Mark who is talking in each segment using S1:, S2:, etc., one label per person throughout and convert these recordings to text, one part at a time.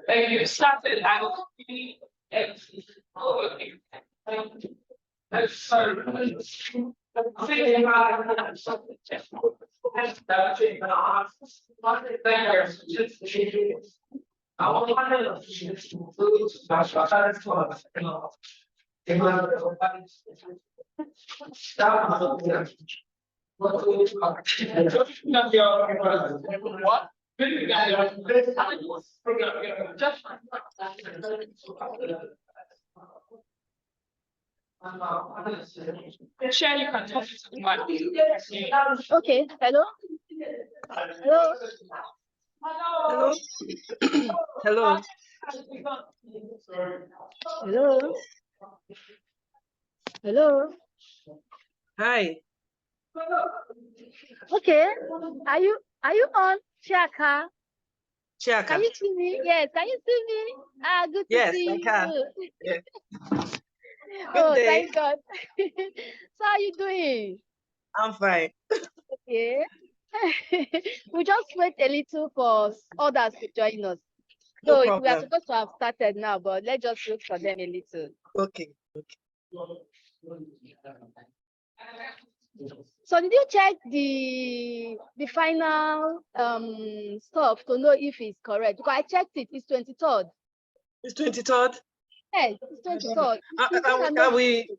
S1: You started out. What? Share, you can talk to my.
S2: Okay, hello? Hello?
S3: Hello. Hello.
S2: Hello? Hello?
S3: Hi.
S2: Okay, are you on, Chaka?
S3: Chiaka.
S2: Can you see me? Yes, can you see me? Ah, good to
S3: Yes,
S2: see
S3: I
S2: you.
S3: can. Yes.
S2: Oh,
S3: Good day.
S2: thank God. So how are you doing?
S3: I'm fine.
S2: Okay. We just wait a little for others to join us.
S3: No
S2: So we are
S3: problem.
S2: supposed to have started now, but let's just wait for them a little.
S3: Okay.
S2: So did you check the final stuff to know if it's correct? Because I checked it, it's 23rd.
S3: It's 23rd.
S2: Yes, it's 23rd.
S3: Are we?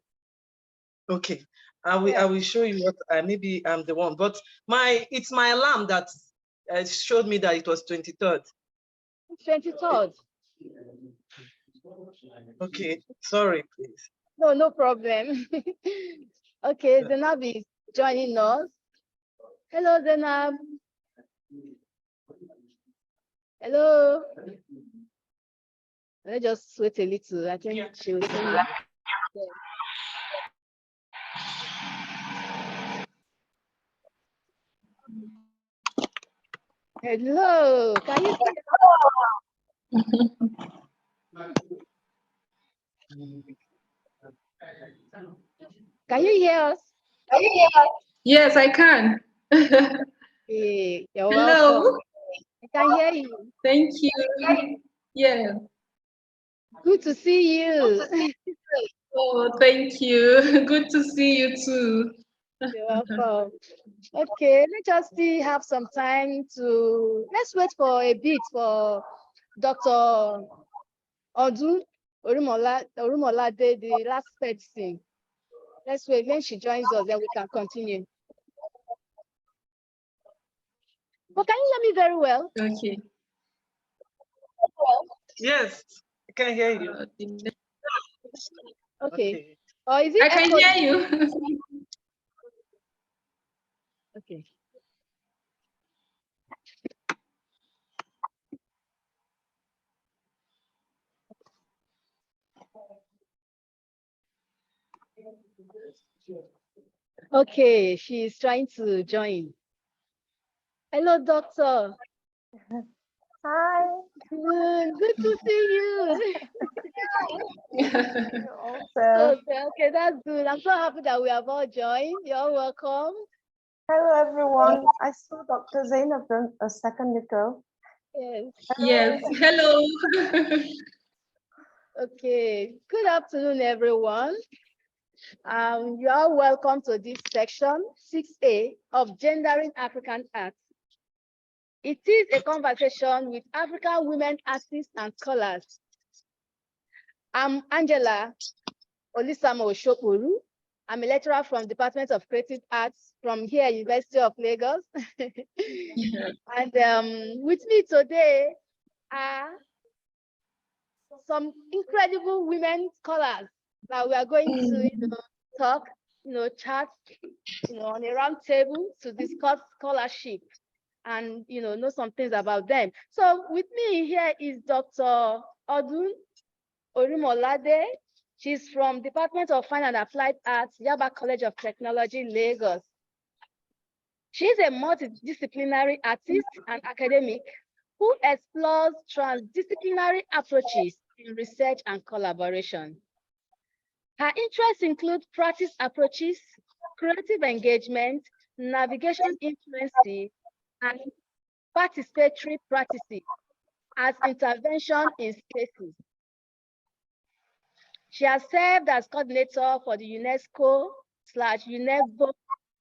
S3: Okay. I will show you what maybe I'm the one, but it's my alarm that showed me that it was 23rd.
S2: 23rd.
S3: Okay. Sorry, please.
S2: No problem. Okay, Zainab is joining us. Hello, Zainab. Hello. Let's just wait a little. I think she will send it. Hello. Can you see? Can you hear us?
S1: Yes, I can.
S2: Hey, you're
S1: Hello.
S2: welcome. I can hear you.
S1: Thank you. Yeah.
S2: Good to see you.
S1: Oh, thank you. Good to see you too.
S2: You're welcome. Okay, let's just still have some time let's wait for a bit for Dr. Odun Orumolade, the last person. Let's wait. When she joins us, then we can continue. But can you hear me very well?
S1: Okay.
S3: Yes, I can hear you.
S2: Okay. Or is it
S1: I can
S2: echoing?
S1: hear you.
S2: Okay. Okay, she's trying to join. Hello, doctor.
S4: Hi.
S2: Good to see you.
S4: Also,
S2: Okay, that's good. I'm so happy that we have all joined. You're welcome.
S4: hello everyone. I saw Dr. Zainab a second ago.
S2: Yes.
S1: Yes. Hello.
S2: Okay. Good afternoon, everyone. You are welcome to this section 6A of Gendering African Arts. It is a conversation with African women artists and scholars. I'm Angela Olisamo Oshokuru. I'm a lecturer from Department of Creative Arts from here, University of Lagos. And with me today are some incredible women scholars that we are going to talk, chat, on a round table to discuss scholarship and know some things about them. So with me here is Dr. Odun Orumolade. She's from Department of Fine and Applied Arts, Yaba College of Technology, Lagos. She's a multidisciplinary artist and academic who explores transdisciplinary approaches in research and collaboration. Her interests include practice approaches, creative engagement, navigation influences, and participatory practices as intervention in spaces. She has served as coordinator for the UNESCO/UNESCO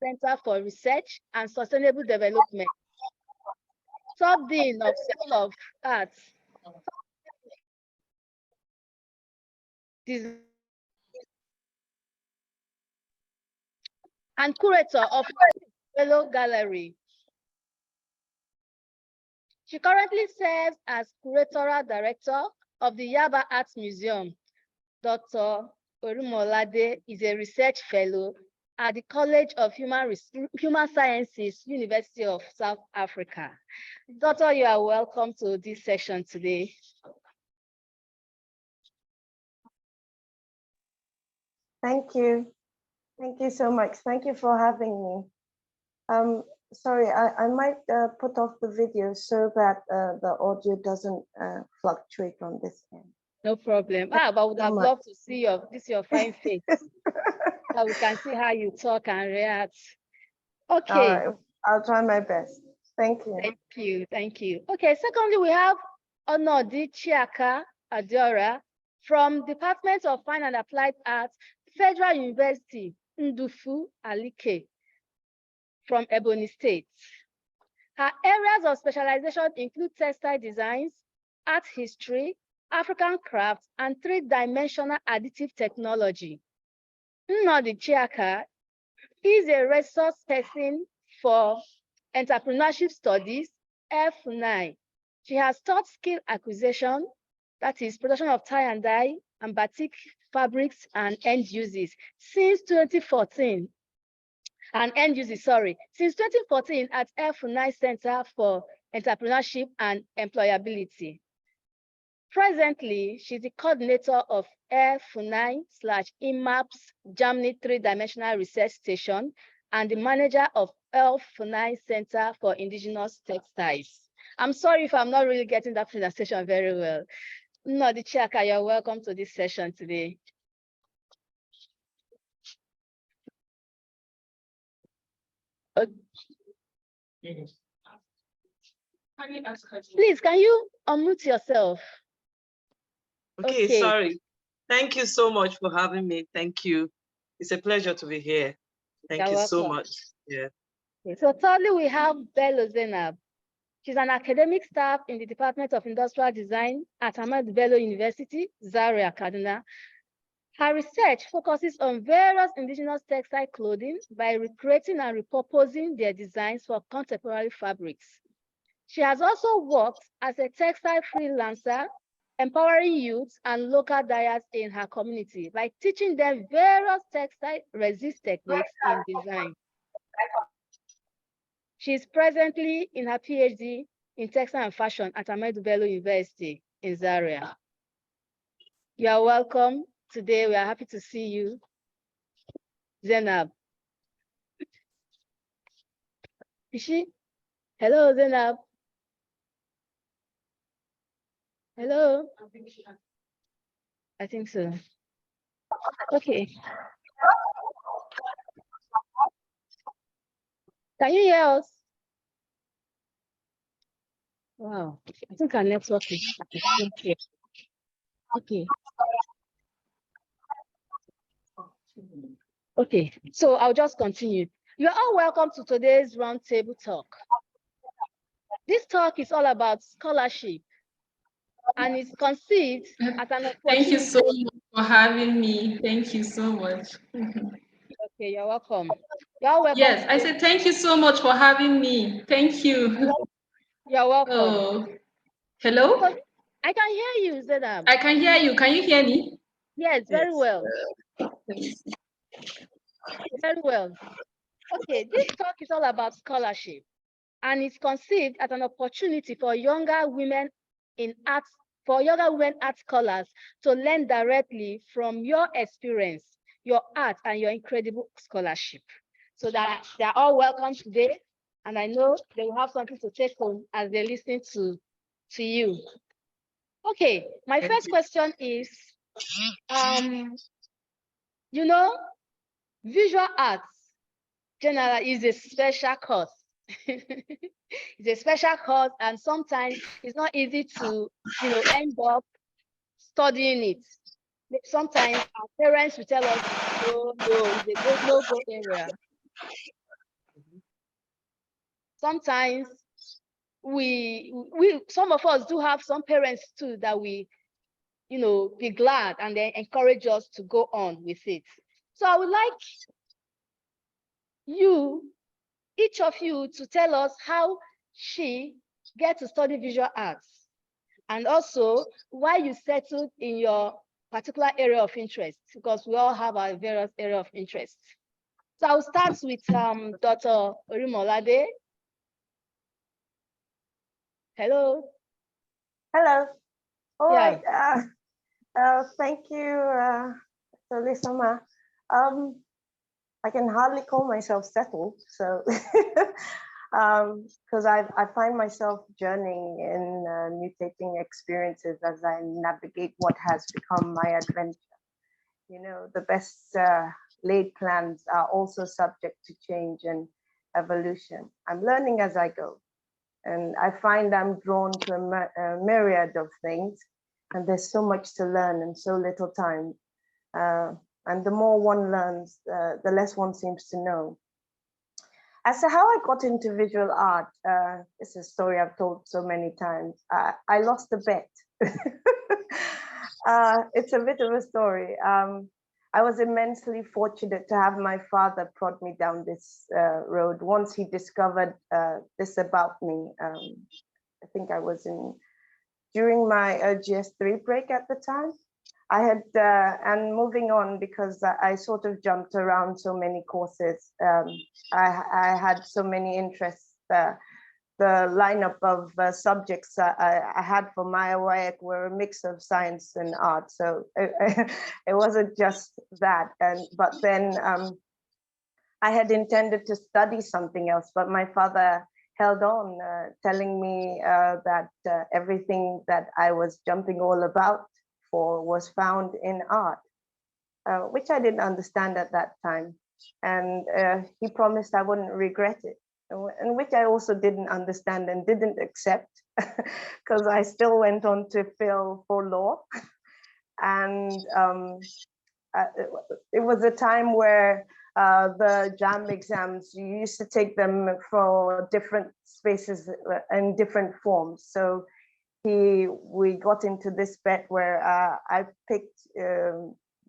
S2: Center for Research and Sustainable Development, Sub-Dean of School of Arts, and curator of Fellow Gallery. She currently serves as curatorial director of the Yaba Arts Museum. Dr. Orumolade is a research fellow at the College of Human Sciences, University of South Africa. Doctor, you are welcome to this session today.
S4: Thank you. Thank you so much. Thank you for having me. Sorry, I might put off the video so that the audio doesn't fluctuate on this end.
S2: No problem. But I would have loved to see your fine face. So we can see how you talk and react. Okay.
S4: All right. I'll try my best. Thank you.
S2: Thank you. Thank you. Okay. Secondly, we have Onodi Chiaka Adora from Department of Fine and Applied Arts, Federal University, Ndufu Alike from Ebonyi State. Her areas of specialization include textile designs, art history, African crafts, and three-dimensional additive technology. Nnodi Chiaka is a resource person for entrepreneurship studies, F9. She has taught skill acquisition, that is production of tie and dye and batik fabrics and end uses since 2014. Since 2014 at F9 Center for Entrepreneurship and Employability. Presently, she's the coordinator of F9/IMAPS Germany Three-Dimensional Research Station and the manager of F9 Center for Indigenous Textiles. I'm sorry if I'm not really getting that presentation very well. Nnodi Chiaka, you're welcome to this session today. Please, can you unmute yourself?
S3: Okay, sorry. Thank you so much for having me. Thank you. It's a pleasure to be here. Thank you so much. Yeah.
S2: Okay, so thirdly, we have Bello Zainab. She's an academic staff in the Department of Industrial Design at Ahmadu Bello University, Zaria, Kaduna. Her research focuses on various indigenous textile clothing by recreating and repurposing their designs for contemporary fabrics. She has also worked as a textile freelancer, empowering youths and local dyers in her community by teaching them various textile resist techniques in design. She is presently in her PhD in textile and fashion at Ahmadu Bello University in Zaria. You are welcome. Today, we are happy to see you. Zainab. Is she? Hello, Zainab. Hello? I think so. Okay. Can you hear us? Wow. I think our network is okay. Okay. Okay, so I'll just continue. You're all welcome to today's roundtable talk. This talk is all about scholarship and it's conceived as an opportunity.
S1: Thank you so much for having me. Thank you so much.
S2: Okay, you're welcome. You're welcome.
S1: Yes, I said thank you so much for having me. Thank you.
S2: You're welcome.
S1: Oh, hello?
S2: I can hear you, Zainab.
S1: I can hear you. Can you hear me?
S2: Yes, very well. Very well. Okay, this talk is all about scholarship and it's conceived as an opportunity for younger women in arts, art scholars to learn directly from your experience, your art, and your incredible scholarship. So that they're all welcome today, and I know they will have something to take home as they listen to you. Okay, my
S3: Thank
S2: first
S3: you.
S2: question is, you know, visual arts generally is a special course. It's a special course, and sometimes it's not easy to, end up studying it. Sometimes our parents will tell us, oh no, it's a no-go area. Sometimes some of us do have some parents too that we, be glad and then encourage us to go on with it. So I would like each of you, to tell us how she get to study visual arts, and also why you settled in your particular area of interest, because we all have our various area of interest. So I'll start with Dr. Orimolade. Hello.
S4: Hello. All
S2: Yeah.
S4: right. Thank you, Lisama. I can hardly call myself settled, so because I find myself journeying in mutating experiences as I navigate what has become my adventure. You know, the best laid plans are also subject to change and evolution. I'm learning as I go, and I find I'm drawn to a myriad of things, and there's so much to learn and so little time. And the more one learns, the less one seems to know. As to how I got into visual art, it's a story I've told so many times. I lost a bet. It's a bit of a story. I was immensely fortunate to have my father prod me down this road once he discovered this about me. I think I was during my GS3 break at the time. I had, and moving on, because I sort of jumped around so many courses. I had so many interests. The lineup of subjects I had for my WAEC were a mix of science and art. So it wasn't just that. But then I had intended to study something else, but my father held on, telling me that everything that I was jumping all about was found in art, which I didn't understand at that time. And he promised I wouldn't regret it, and which I also didn't understand and didn't accept, because I still went on to fill for law. And it was a time where the JAM exams, you used to take them for different spaces and different forms. So we got into this bet where I picked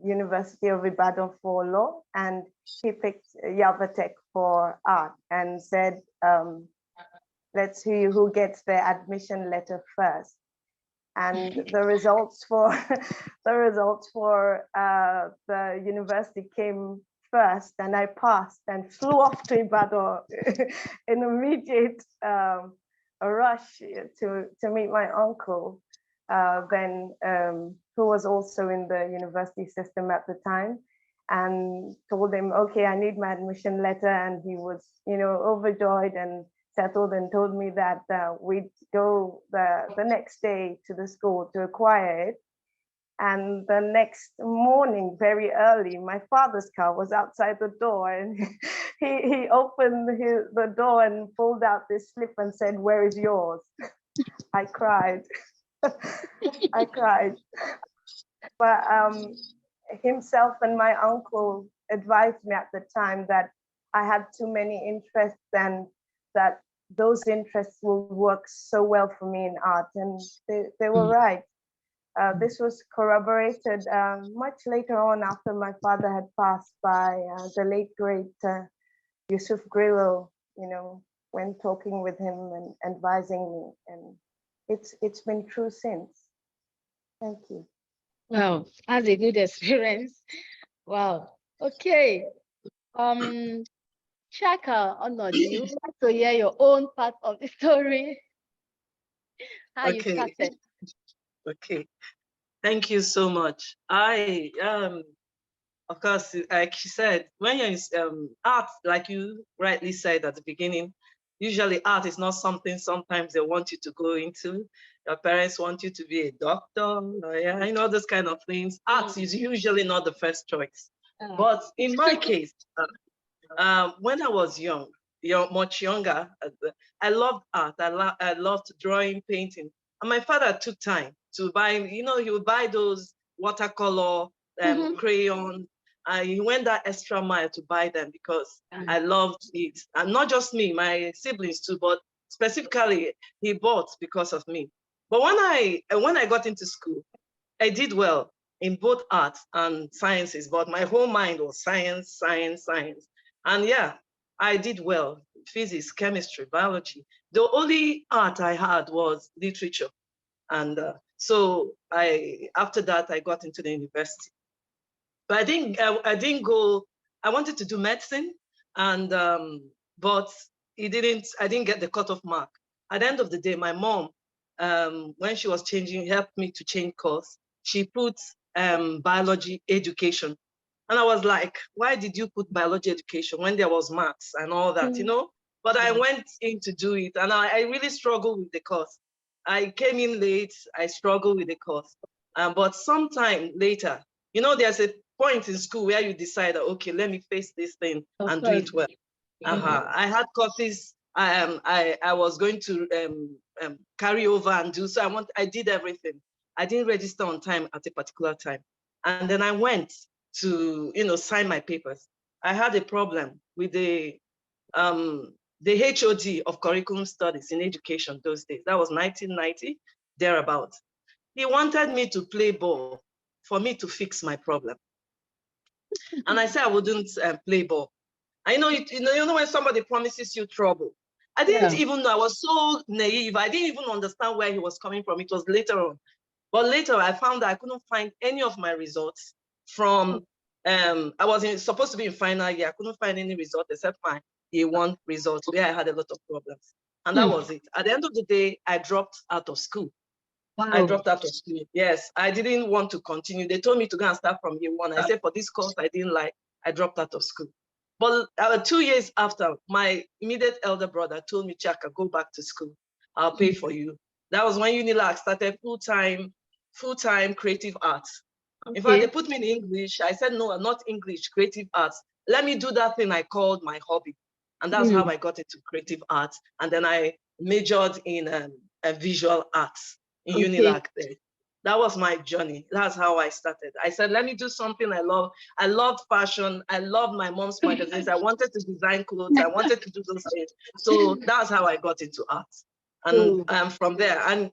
S4: University of Ibadan for law, and he picked Yalva for art, and said, let's see who gets their admission letter first. And the results for the university came first, and I passed and flew off to Ibadan in immediate a rush to meet my uncle, who was also in the university system at the time, and told him, okay, I need my admission letter. And he was, overjoyed and settled, and told me that we'd go the next day to the school to acquire it. And the next morning, very early, my father's car was outside the door, and he opened the door and pulled out this slip and said, "Where is yours?" I cried. I cried. But himself and my uncle advised me at the time that I had too many interests, and that those interests will work so well for me in art. And they were right. This was corroborated much later on, after my father had passed, by the late great Yusuf Grillo, when talking with him and advising me. And it's been true since. Thank you.
S2: Wow, that's a good experience. Wow. Okay. Chaka Onodi, you would like to hear your own part of the story? How you started.
S3: Okay. Thank you so much. Of course, like she said, when you're in art, like you rightly said at the beginning, usually art is not something sometimes they want you to go into. Your parents want you to be a doctor, lawyer, you know, those kind of things. Arts is usually not the first choice. But in my case, when I was much younger, I loved art. I loved drawing, painting. And my father took time to buy, you know, he would buy those watercolor crayons. He went that extra mile to buy them because I loved it. And not just me, my siblings too, but specifically he bought because of me. But when I got into school, I did well in both arts and sciences, but my whole mind was science, science, science. And yeah, I did well, physics, chemistry, biology. The only art I had was literature. And so after that, I got into the university. But I didn't go, I wanted to do medicine, and but I didn't get the cutoff mark. At the end of the day, my mom, when she was helped me to change course, she put biology education. And I was like, why did you put biology education when there was maths and all that, you know? But I went in to do it, and I really struggled with the course. I came in late, I struggled with the course. But sometime later, you know, there's a point in school where you decide, okay, let me face this thing and do it well. I had courses I was going to carry over and do, so I did everything. I didn't register on time at a particular time. And then I went to, you know, sign my papers. I had a problem with the HOD of curriculum studies in education those days. That was 1990, thereabout. He wanted me to play ball for me to fix my problem. And I said I wouldn't play ball. I know, you know when somebody promises you trouble. I didn't even know, I was so naive. I didn't even understand where he was coming from. It was later on. But later I found that I couldn't find any of my results from, I was supposed to be in final year. I couldn't find any result except my A1 results where I had a lot of problems. And that was it. At the end of the day, I dropped out of school. Wow. I dropped out of school. Yes, I didn't want to continue. They told me to go and start from year one. I said, for this course, I didn't like, I dropped out of school. But 2 years after, my immediate elder brother told me, Chaka, go back to school. I'll pay for you. That was when UNILAG started full-time creative arts. In fact, they put me in English. I said, no, not English, creative arts. Let me do that thing I called my hobby. And that's how I got into creative arts. And then I majored in visual arts in UNILAG there. That was my journey. That's how I started. I said, let me do something I love. I loved fashion. I loved my mom's magazines. I wanted to design clothes. I wanted to do those things. So that's how I got into art. And from there, and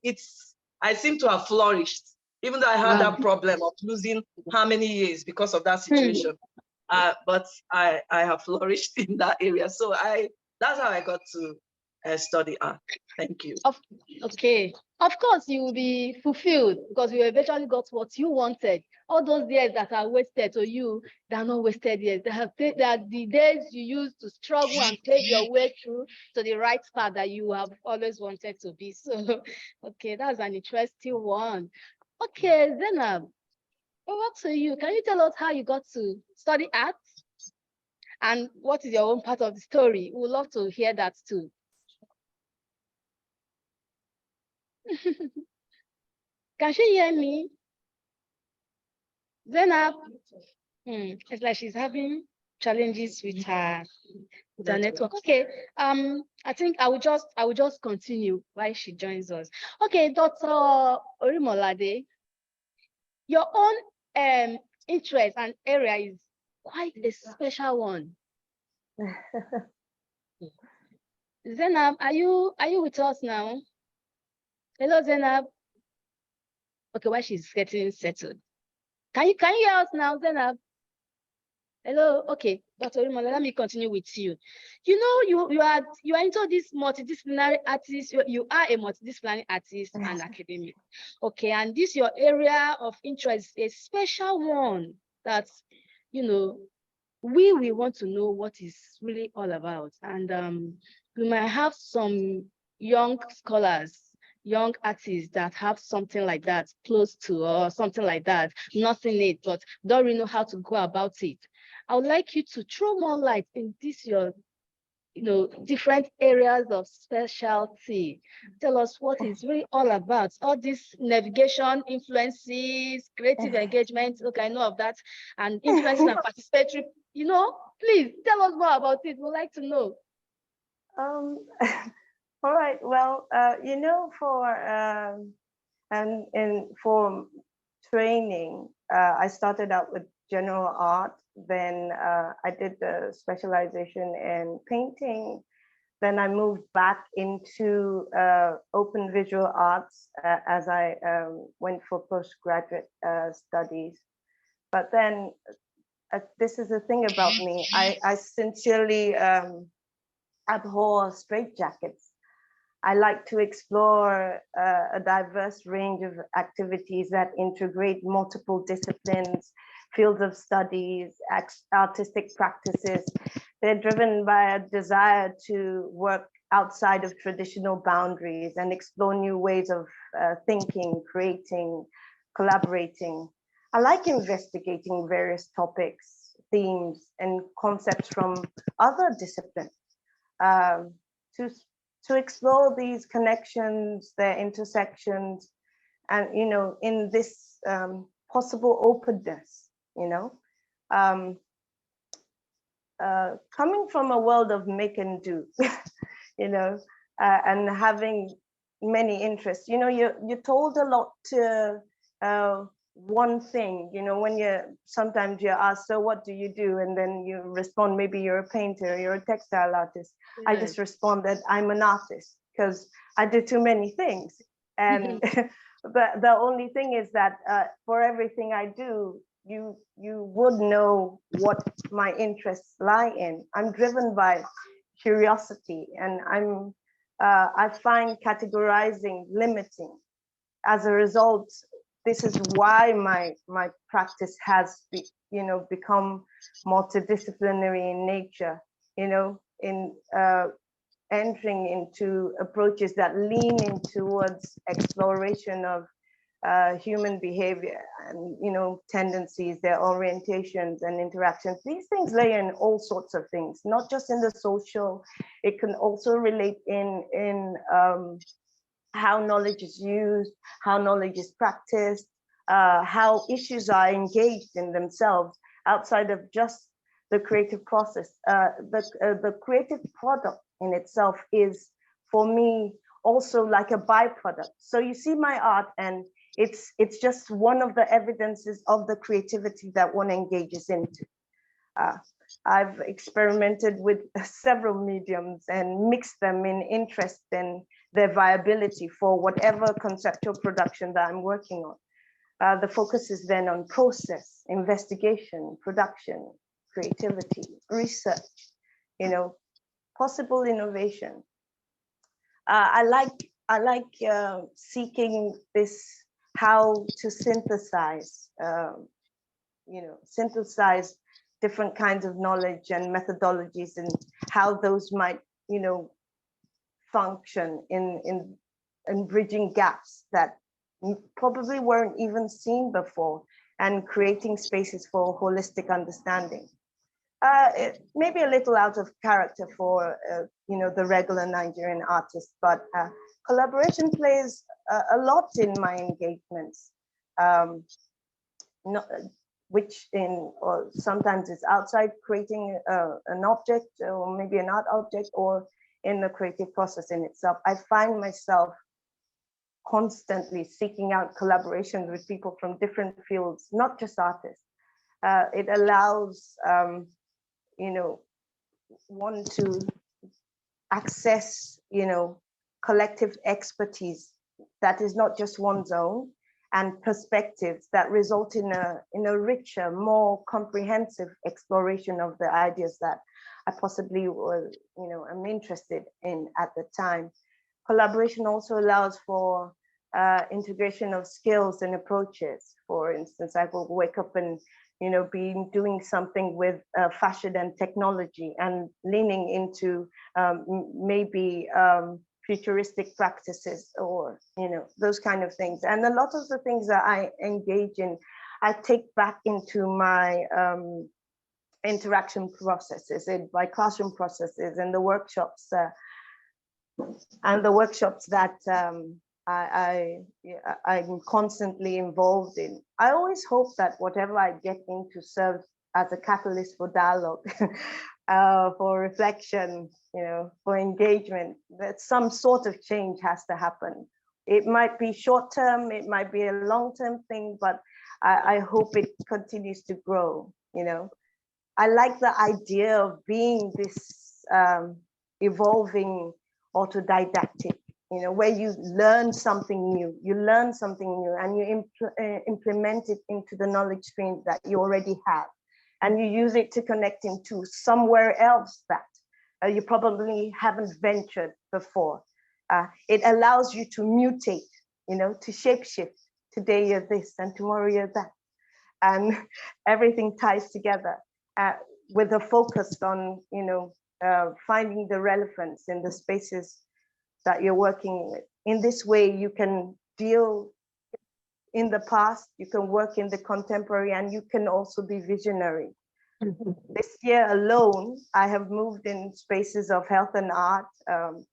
S3: I seem to have flourished, even though I had that problem of losing how many years because of that situation. But I have flourished in that area. So that's how I got to study art. Thank you.
S2: Okay. Of course, you will be fulfilled because you eventually got what you wanted. All those years that are wasted to you, they are not wasted years. They are the days you used to struggle and pave your way through to the right path that you have always wanted to be. So, okay, that's an interesting one. Okay, Zainab, over to you. Can you tell us how you got to study art? And what is your own part of the story? We would love to hear that too. Can she hear me? Zainab? It's like she's having challenges with her network. Okay. I think I will just continue while she joins us. Okay, Dr. Orimolade, your own interest and area is quite a special one. Zainab, are you with us now? Hello, Zainab. Okay, while she's getting settled. Can you hear us now, Zainab? Hello, okay, Dr. Orimolade, let me continue with you. You know, you are into this multidisciplinary artist. You are a multidisciplinary artist and academic. Okay, and this your area of interest, a special one that, you know, we want to know what is really all about. And we might have some young scholars, young artists that have something like that close to, or something like that, nothing it, but don't really know how to go about it. I would like you to throw more light in this your different areas of specialty. Tell us what it's really all about. All these navigation influences, creative engagement. Okay, I know of that, and influences and participatory. Please tell us more about it. We'd like to know.
S4: All right. Well, for training, I started out with general art. Then I did the specialization in painting. Then I moved back into open visual arts as I went for postgraduate studies. But then this is the thing about me. I sincerely abhor straitjackets. I like to explore a diverse range of activities that integrate multiple disciplines, fields of studies, artistic practices. They're driven by a desire to work outside of traditional boundaries and explore new ways of thinking, creating, collaborating. I like investigating various topics, themes, and concepts from other disciplines to explore these connections, their intersections, and in this possible openness. Coming from a world of make and do, and having many interests, you're told a lot to one thing, when sometimes you're asked, so what do you do? And then you respond, maybe you're a painter, you're a textile artist.
S2: Yes.
S4: I just respond that I'm an artist because I do too many things. And but the only thing is that for everything I do, you would know what my interests lie in. I'm driven by curiosity, and I find categorizing limiting. As a result, this is why my practice has become multidisciplinary in nature, in entering into approaches that lean in towards exploration of human behavior and tendencies, their orientations and interactions. These things lay in all sorts of things, not just in the social. It can also relate in how knowledge is used, how knowledge is practiced, how issues are engaged in themselves outside of just the creative process. The creative product in itself is, for me, also like a byproduct. So you see my art, and it's just one of the evidences of the creativity that one engages into. I've experimented with several mediums and mixed them in interest and their viability for whatever conceptual production that I'm working on. The focus is then on process, investigation, production, creativity, research, possible innovation. I like seeking this, how to synthesize, synthesize different kinds of knowledge and methodologies, and how those might, function in bridging gaps that probably weren't even seen before, and creating spaces for holistic understanding. It may be a little out of character for the regular Nigerian artist, but collaboration plays a lot in my engagements. Or sometimes it's outside creating an object, or maybe an art object, or in the creative process in itself. I find myself constantly seeking out collaborations with people from different fields, not just artists. It allows, one to access, collective expertise that is not just one's own, and perspectives that result in a richer, more comprehensive exploration of the ideas that I possibly am interested in at the time. Collaboration also allows for integration of skills and approaches. For instance, I will wake up and be doing something with fashion and technology, and leaning into maybe futuristic practices, or those kind of things. And a lot of the things that I engage in, I take back into my interaction processes, by classroom processes, and the workshops that I'm constantly involved in. I always hope that whatever I get into serves as a catalyst for dialogue, for reflection, for engagement, that some sort of change has to happen. It might be short term, it might be a long term thing, but I hope it continues to grow. I like the idea of being this evolving autodidactic, where you learn something new, and you implement it into the knowledge stream that you already have, and you use it to connect into somewhere else that you probably haven't ventured before. It allows you to mutate, to shapeshift. Today you're this and tomorrow you're that. And everything ties together with a focus on, finding the relevance in the spaces that you're working with. In this way, you can deal in the past, you can work in the contemporary, and you can also be visionary. This year alone, I have moved in spaces of health and art,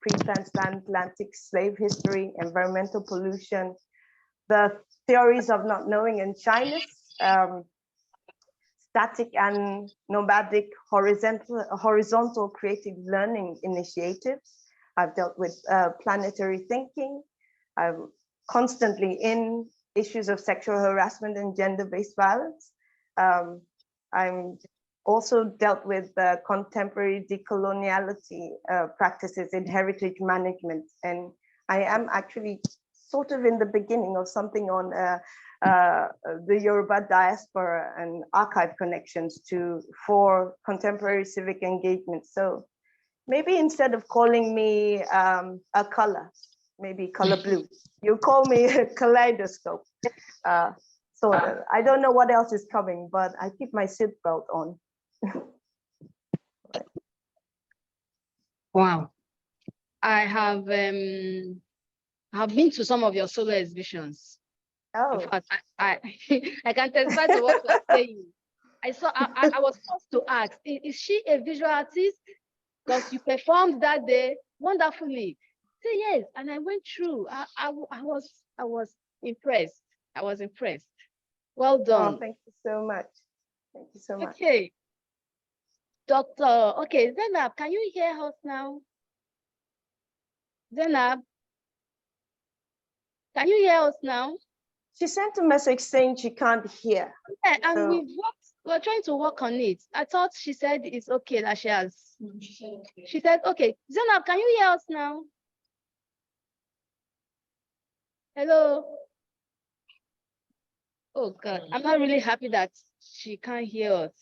S4: pre-transatlantic slave history, environmental pollution, the theories of not knowing and shyness, static and nomadic horizontal creative learning initiatives. I've dealt with planetary thinking. I'm constantly in issues of sexual harassment and gender-based violence. I'm also dealt with contemporary decoloniality practices in heritage management. And I am actually sort of in the beginning of something on the Yoruba diaspora and archive connections for contemporary civic engagement. So maybe instead of calling me a color, maybe color blue, you call me a kaleidoscope. So I don't know what else is coming, but I keep my seatbelt on.
S2: Wow. I have been to some of your solo exhibitions.
S4: Oh.
S2: In fact, I can testify to what you're saying. I was forced to ask, is she a visual artist? Because you performed that day wonderfully. Say yes, and I went through. I was impressed. I was impressed. Well done.
S4: Oh, thank you so much. Thank you so much.
S2: Okay. Doctor, okay, Zainab, can you hear us now? Zainab, can you hear us now?
S4: She sent a message saying she can't hear.
S2: Yeah, and
S4: So
S2: we're trying to work on it. I thought she said it's okay that she has. She said, okay. Zainab, can you hear us now? Hello? Oh God, I'm not really happy that she can't hear us.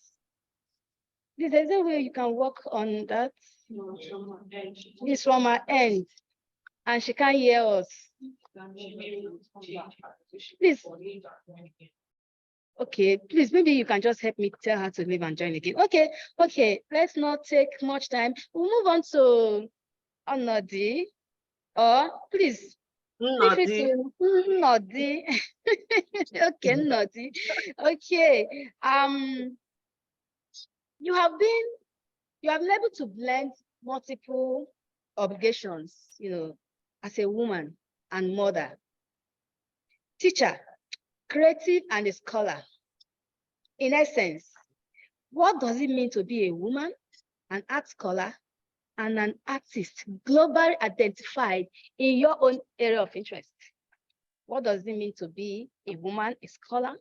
S2: Is there a way you can work on that? It's from her end, and she can't hear us. Please. Okay, please, maybe you can just help me tell her to leave and join again. Okay, let's not take much time. We'll move on to Nodi. Or please,
S3: Nodi.
S2: Nodi. Okay, Nodi. Okay. You have been able to blend multiple obligations, as a woman and mother, teacher, creative, and a scholar. In essence, what does it mean to be a woman, an art scholar, and an artist globally identified in your own area of interest? What does it mean to be a woman, a scholar?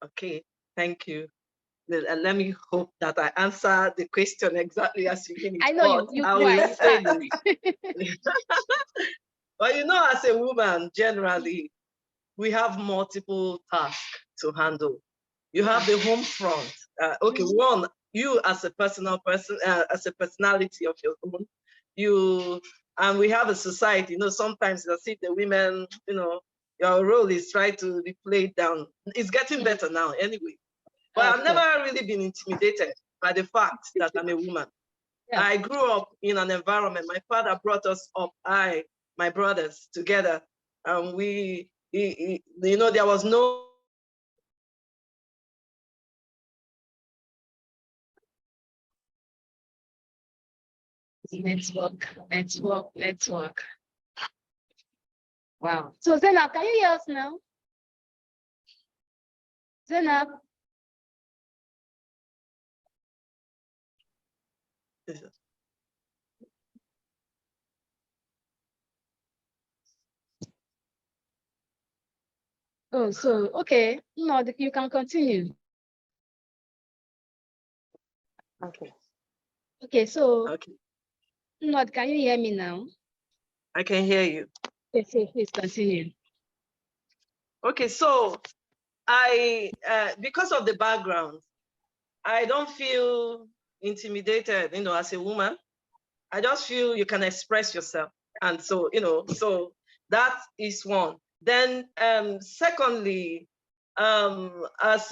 S3: Okay, thank you. Let me hope that I answer the question exactly as you mean it.
S2: I know you
S3: explain it. But as a woman, generally, we have multiple tasks to handle. You have the home front. Okay, one, you as a personal person, as a personality of your own, and we have a society. Sometimes you see the women, your role is try to be played down. It's getting better now anyway. But I've never really been intimidated by the fact that I'm a woman. Yeah. I grew up in an environment. My father brought us up, my brothers together, and there was no
S2: Network. Wow. So Zainab, can you hear us now? Zainab? Oh, so, okay. No, you can continue.
S3: Okay.
S2: Okay, so,
S3: Okay.
S2: no, can you hear me now?
S3: I can hear you.
S2: Yes, please continue.
S3: Okay, so because of the background, I don't feel intimidated, as a woman. I just feel you can express yourself. And so, so that is one. Then secondly, as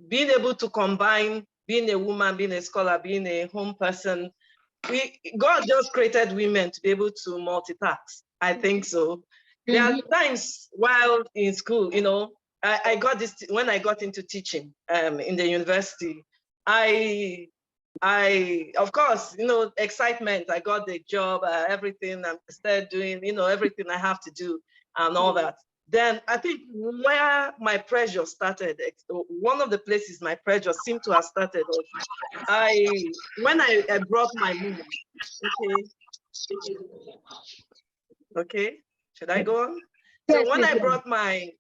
S3: being able to combine being a woman, being a scholar, being a home person, God just created women to be able to multitask. I think so. There are times while in school, I got this when I got into teaching in the university. I of course, excitement. I got the job, everything. I started doing, everything I have to do and all that. Then I think where my pressure started, one of the places my pressure seemed to have started was when I brought my mom. Okay, should I go on? So when I brought my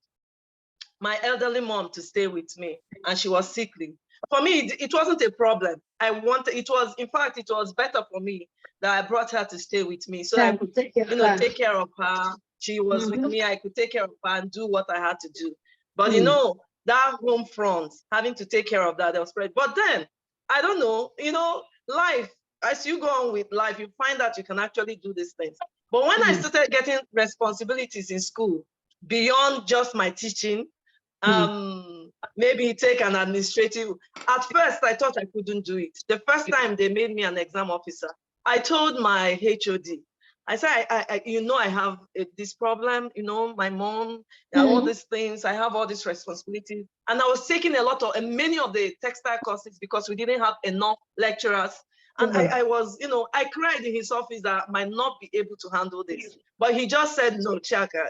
S3: elderly mom to stay with me and she was sickly, for me, it wasn't a problem. In fact, it was better for me that I brought her to stay with me so I could, take care of her. She was with me, I could take care of her and do what I had to do. But that home front, having to take care of that, was great. But then, I don't know, life, as you go on with life, you find that you can actually do these things. But when I started getting responsibilities in school, beyond just my teaching, maybe take an administrative. At first, I thought I couldn't do it. The first time they made me an exam officer, I told my HOD, I said, I have this problem, my mom, all these things, I have all these responsibilities. And I was taking many of the textile courses because we didn't have enough lecturers. And I was, I cried in his office that I might not be able to handle this. But he just said, no, Chiaka,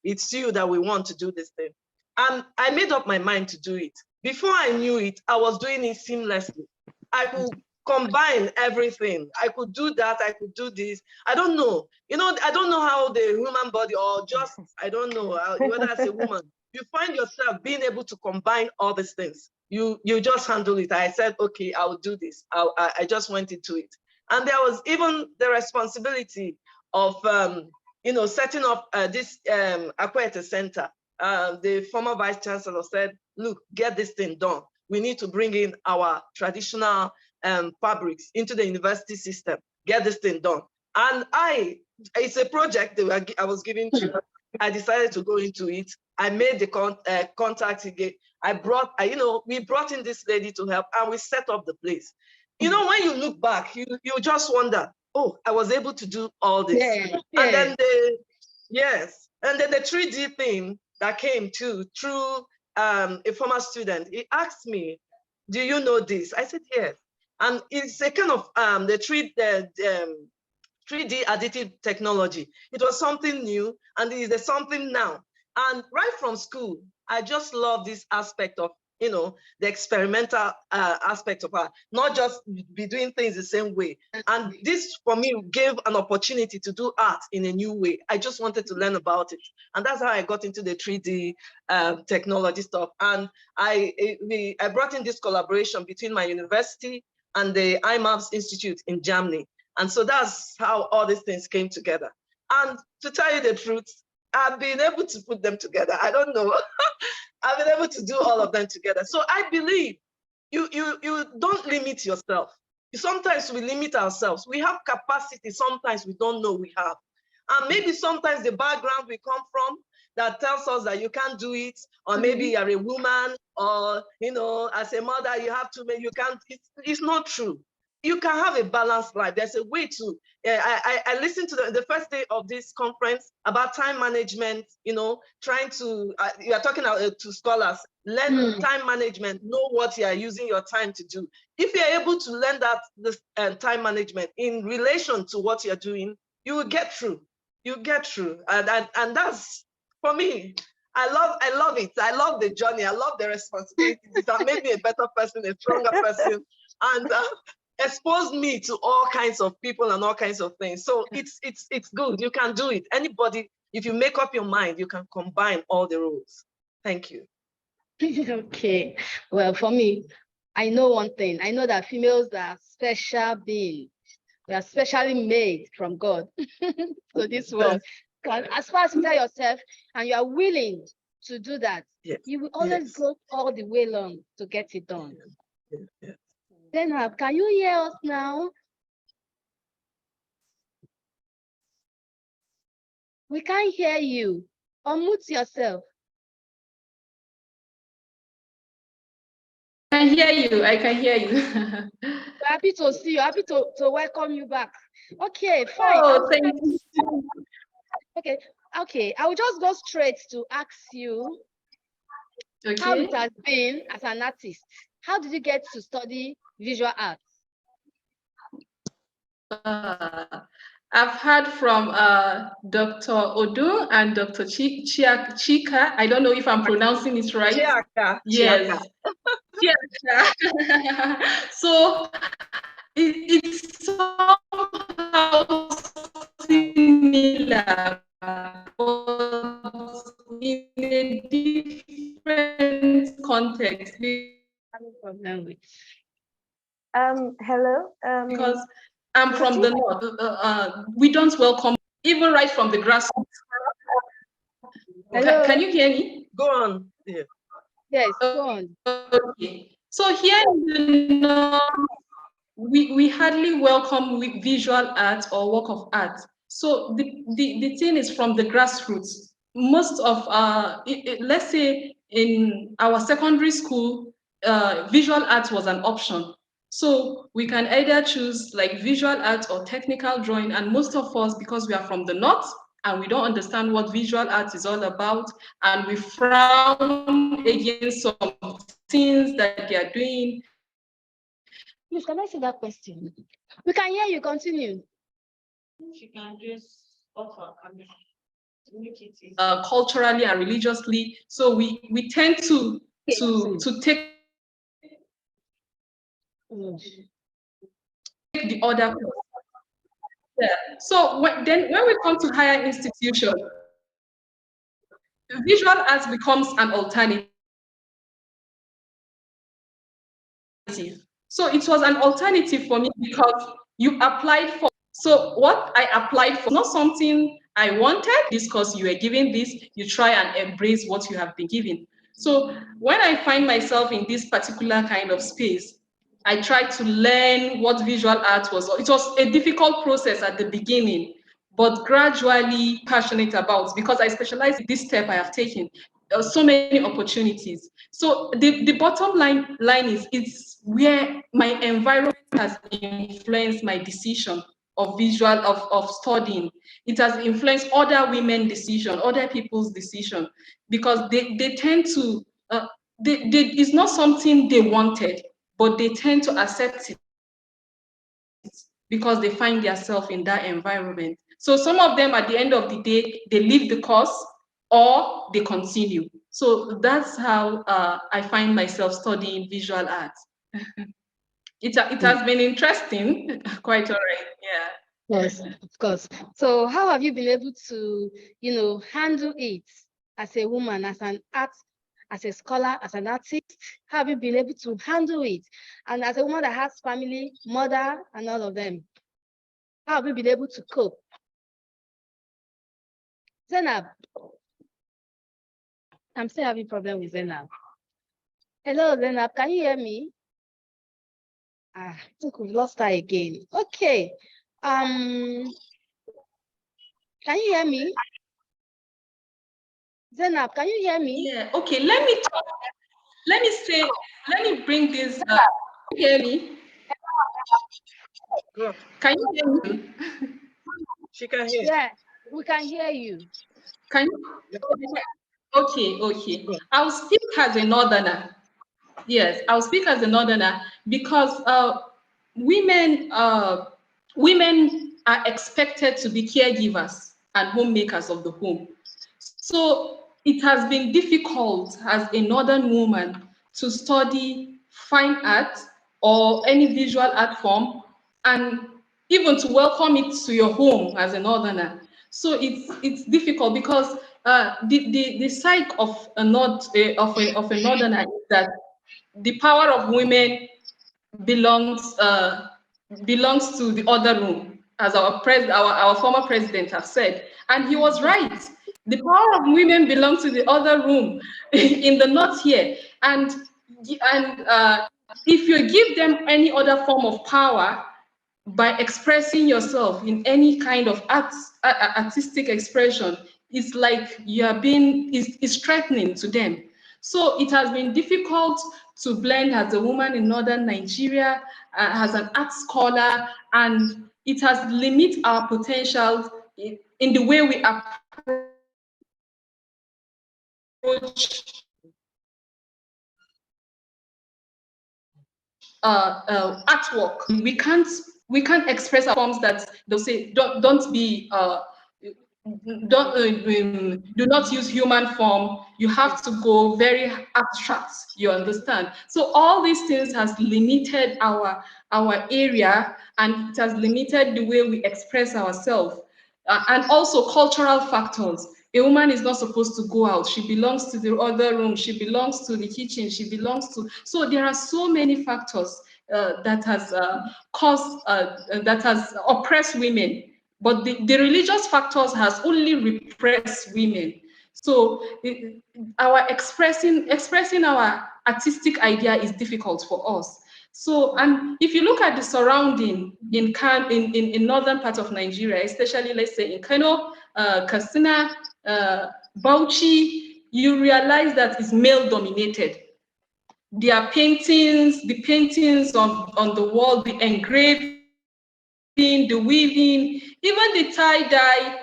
S3: it's you that we want to do this thing. And I made up my mind to do it. Before I knew it, I was doing it seamlessly. I could combine everything. I could do that, I could do this. I don't know. I don't know how the human body, or just, I don't know, whether as a woman, you find yourself being able to combine all these things. You just handle it. I said, okay, I will do this. I just went into it. And there was even the responsibility of, setting up this Akwete Center. The former vice chancellor said, look, get this thing done. We need to bring in our traditional fabrics into the university system, get this thing done. And it's a project that I was given to. I decided to go into it. I made the contact again. We brought in this lady to help and we set up the place. When you look back, you just wonder, oh, I was able to do all this. Yeah. And then the 3D thing that came too through a former student. He asked me, do you know this? I said, yes. And it's a kind of the 3D additive technology. It was something new and it is something now. And right from school, I just love this aspect of, the experimental aspect of art, not just be doing things the same way. And this, for me, gave an opportunity to do art in a new way. I just wanted to learn about it. And that's how I got into the 3D technology stuff. And I brought in this collaboration between my university and the IMABS Institute in Germany. And so that's how all these things came together. And to tell you the truth, I've been able to put them together. I don't know. I've been able to do all of them together. So I believe you don't limit yourself. Sometimes we limit ourselves. We have capacity sometimes we don't know we have. And maybe sometimes the background we come from that tells us that you can't do it, or maybe you're a woman, or as a mother you have to, you can't. It's not true. You can have a balanced life. There's a way to, I listened to the first day of this conference about time management, trying to, you are talking to scholars, Learn time management, know what you are using your time to do. If you're able to learn that this time management in relation to what you're doing, you will get through. You get through. And that's, for me, I love it. I love the journey. I love the responsibilities. It has made me a better person, a stronger person, and exposed me to all kinds of people and all kinds of things. So it's good. You can do it. Anybody, if you make up your mind, you can combine all the roles. Thank you.
S2: Okay. Well, for me, I know one thing. I know that females are special beings. We are specially made from God. So this world, as far as you tell yourself and you are willing to do that,
S3: yes.
S2: you will always
S3: yes.
S2: go all the way long to get it done.
S3: Yes.
S2: Then, can you hear us now? We can't hear you. Unmute yourself.
S1: I can hear you. I can hear you.
S2: We're happy to see you. Happy to welcome you back. Okay, fine.
S1: Oh, thank you.
S2: Okay. I will just go straight to ask you how it has been as an artist. How did you get to study visual arts?
S1: I've heard from Dr. Odu and Dr. Chika. I don't know if I'm pronouncing it right.
S3: Chiaka.
S1: Yes. Chiaka. So it's somehow similar, but in a different context.
S4: Hello.
S1: Because I'm from the north. We don't welcome, even right from the grassroots. Can you hear me?
S3: Go on. Yeah.
S2: Yes, go on.
S1: Okay. So here in the north, we hardly welcome with visual art or work of art. So the thing is from the grassroots. Most of let's say in our secondary school, visual art was an option. So we can either choose like visual art or technical drawing. And most of us, because we are from the north and we don't understand what visual art is all about, and we frown against some things that they are doing.
S2: Please, can I see that question? We can hear you. Continue.
S1: She can just offer culturally and religiously. So we tend to take the other. Yeah. So when we come to higher institutions, visual arts becomes an alternative. So it was an alternative for me because you applied for. So what I applied for, not something I wanted, because you were given this, you try and embrace what you have been given. So when I find myself in this particular kind of space, I tried to learn what visual art was. It was a difficult process at the beginning, but gradually passionate about, because I specialize in this step I have taken. So many opportunities. So the bottom line is it's where my environment has influenced my decision of studying. It has influenced other women's decision, other people's decision, because they tend to it's not something they wanted, but they tend to accept it because they find themselves in that environment. So some of them, at the end of the day, they leave the course or they continue. So that's how I find myself studying visual arts. It has been interesting, quite all right, yeah.
S2: Yes, of course. So how have you been able to, handle it as a woman, as an art, as a scholar, as an artist? How have you been able to handle it? And as a woman that has family, mother, and all of them, how have you been able to cope? Zainab, I'm still having problem with Zainab. Hello, Zainab, can you hear me? I think we've lost her again. Okay. Can you hear me? Zainab, can you hear me?
S1: Yeah, okay, let me bring this, hear me?
S3: Go.
S1: Can you hear me?
S3: She can hear.
S2: Yeah, we can hear you.
S1: Can you? Okay. I'll speak as a northerner. Yes, I'll speak as a northerner because women women are expected to be caregivers and homemakers of the home. So it has been difficult as a northern woman to study fine art or any visual art form, and even to welcome it to your home as a northerner. So it's difficult because the psyche of a of a northerner is that the power of women belongs belongs to the other room, as our former president has said, and he was right. The power of women belongs to the other room in the north here, and if you give them any other form of power by expressing yourself in any kind of artistic expression, it's like you are being is threatening to them. So it has been difficult to blend as a woman in northern Nigeria, as an art scholar, and it has limited our potentials in the way we approach artwork. We can't express our forms that they'll say don't be don't do not use human form. You have to go very abstract. You understand? So all these things has limited our area, and it has limited the way we express ourselves, and also cultural factors. A woman is not supposed to go out. She belongs to the other room. She belongs to the kitchen. She belongs to. So there are so many factors that has caused that has oppressed women, but the religious factors has only repressed women. So our expressing our artistic idea is difficult for us. So, and if you look at the surrounding in northern part of Nigeria, especially let's say in Kano, Katsina, Bauchi, you realize that it's male dominated. Their paintings, the paintings on the wall, the engraving, the weaving, even the tie-dye,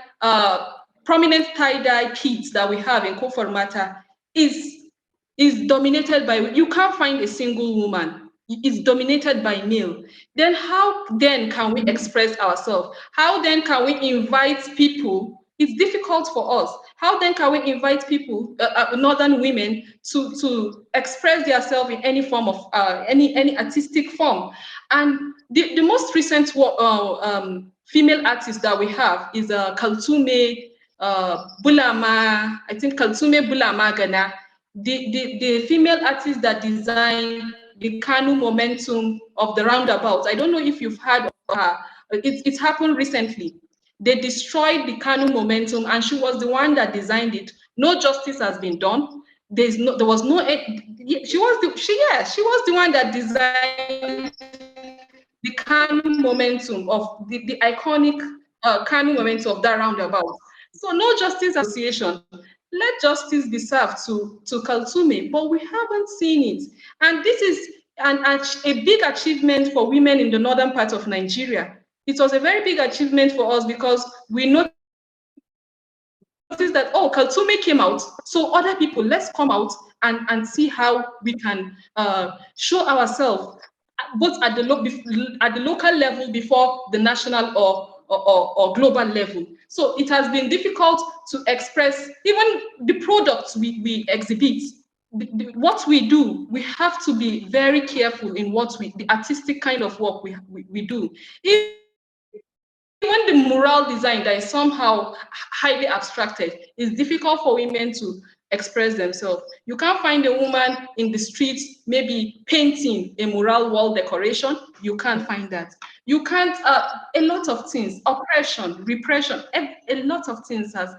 S1: prominent tie-dye kits that we have in Koformata is dominated by, you can't find a single woman. It's dominated by male. Then how then can we express ourselves? How then can we invite people? It's difficult for us. How then can we invite people, northern women, to express themselves in any form of any artistic form? And the most recent female artist that we have is Kaltume Bulama. I think Kaltume Bulama Ghana, the female artist that designed the Kanu momentum of the roundabout. I don't know if you've heard of her. It happened recently. They destroyed the Kanu momentum, and she was the one that designed it. No justice has been done. There was no. She was the one that designed the Kanu momentum of the iconic Kanu momentum of that roundabout. So no justice association. Let justice be served to Kaltume, but we haven't seen it. And this is a big achievement for women in the northern part of Nigeria. It was a very big achievement for us because we noticed that, oh, Kaltume came out, so other people, let's come out and see how we can show ourselves both at the local level before the national or global level. So it has been difficult to express even the products we exhibit. What we do, we have to be very careful in the artistic kind of work we do. Even the mural design that is somehow highly abstracted is difficult for women to express themselves. You can't find a woman in the streets maybe painting a mural wall decoration. You can't find that. You can't, a lot of things, oppression, repression, a lot of things has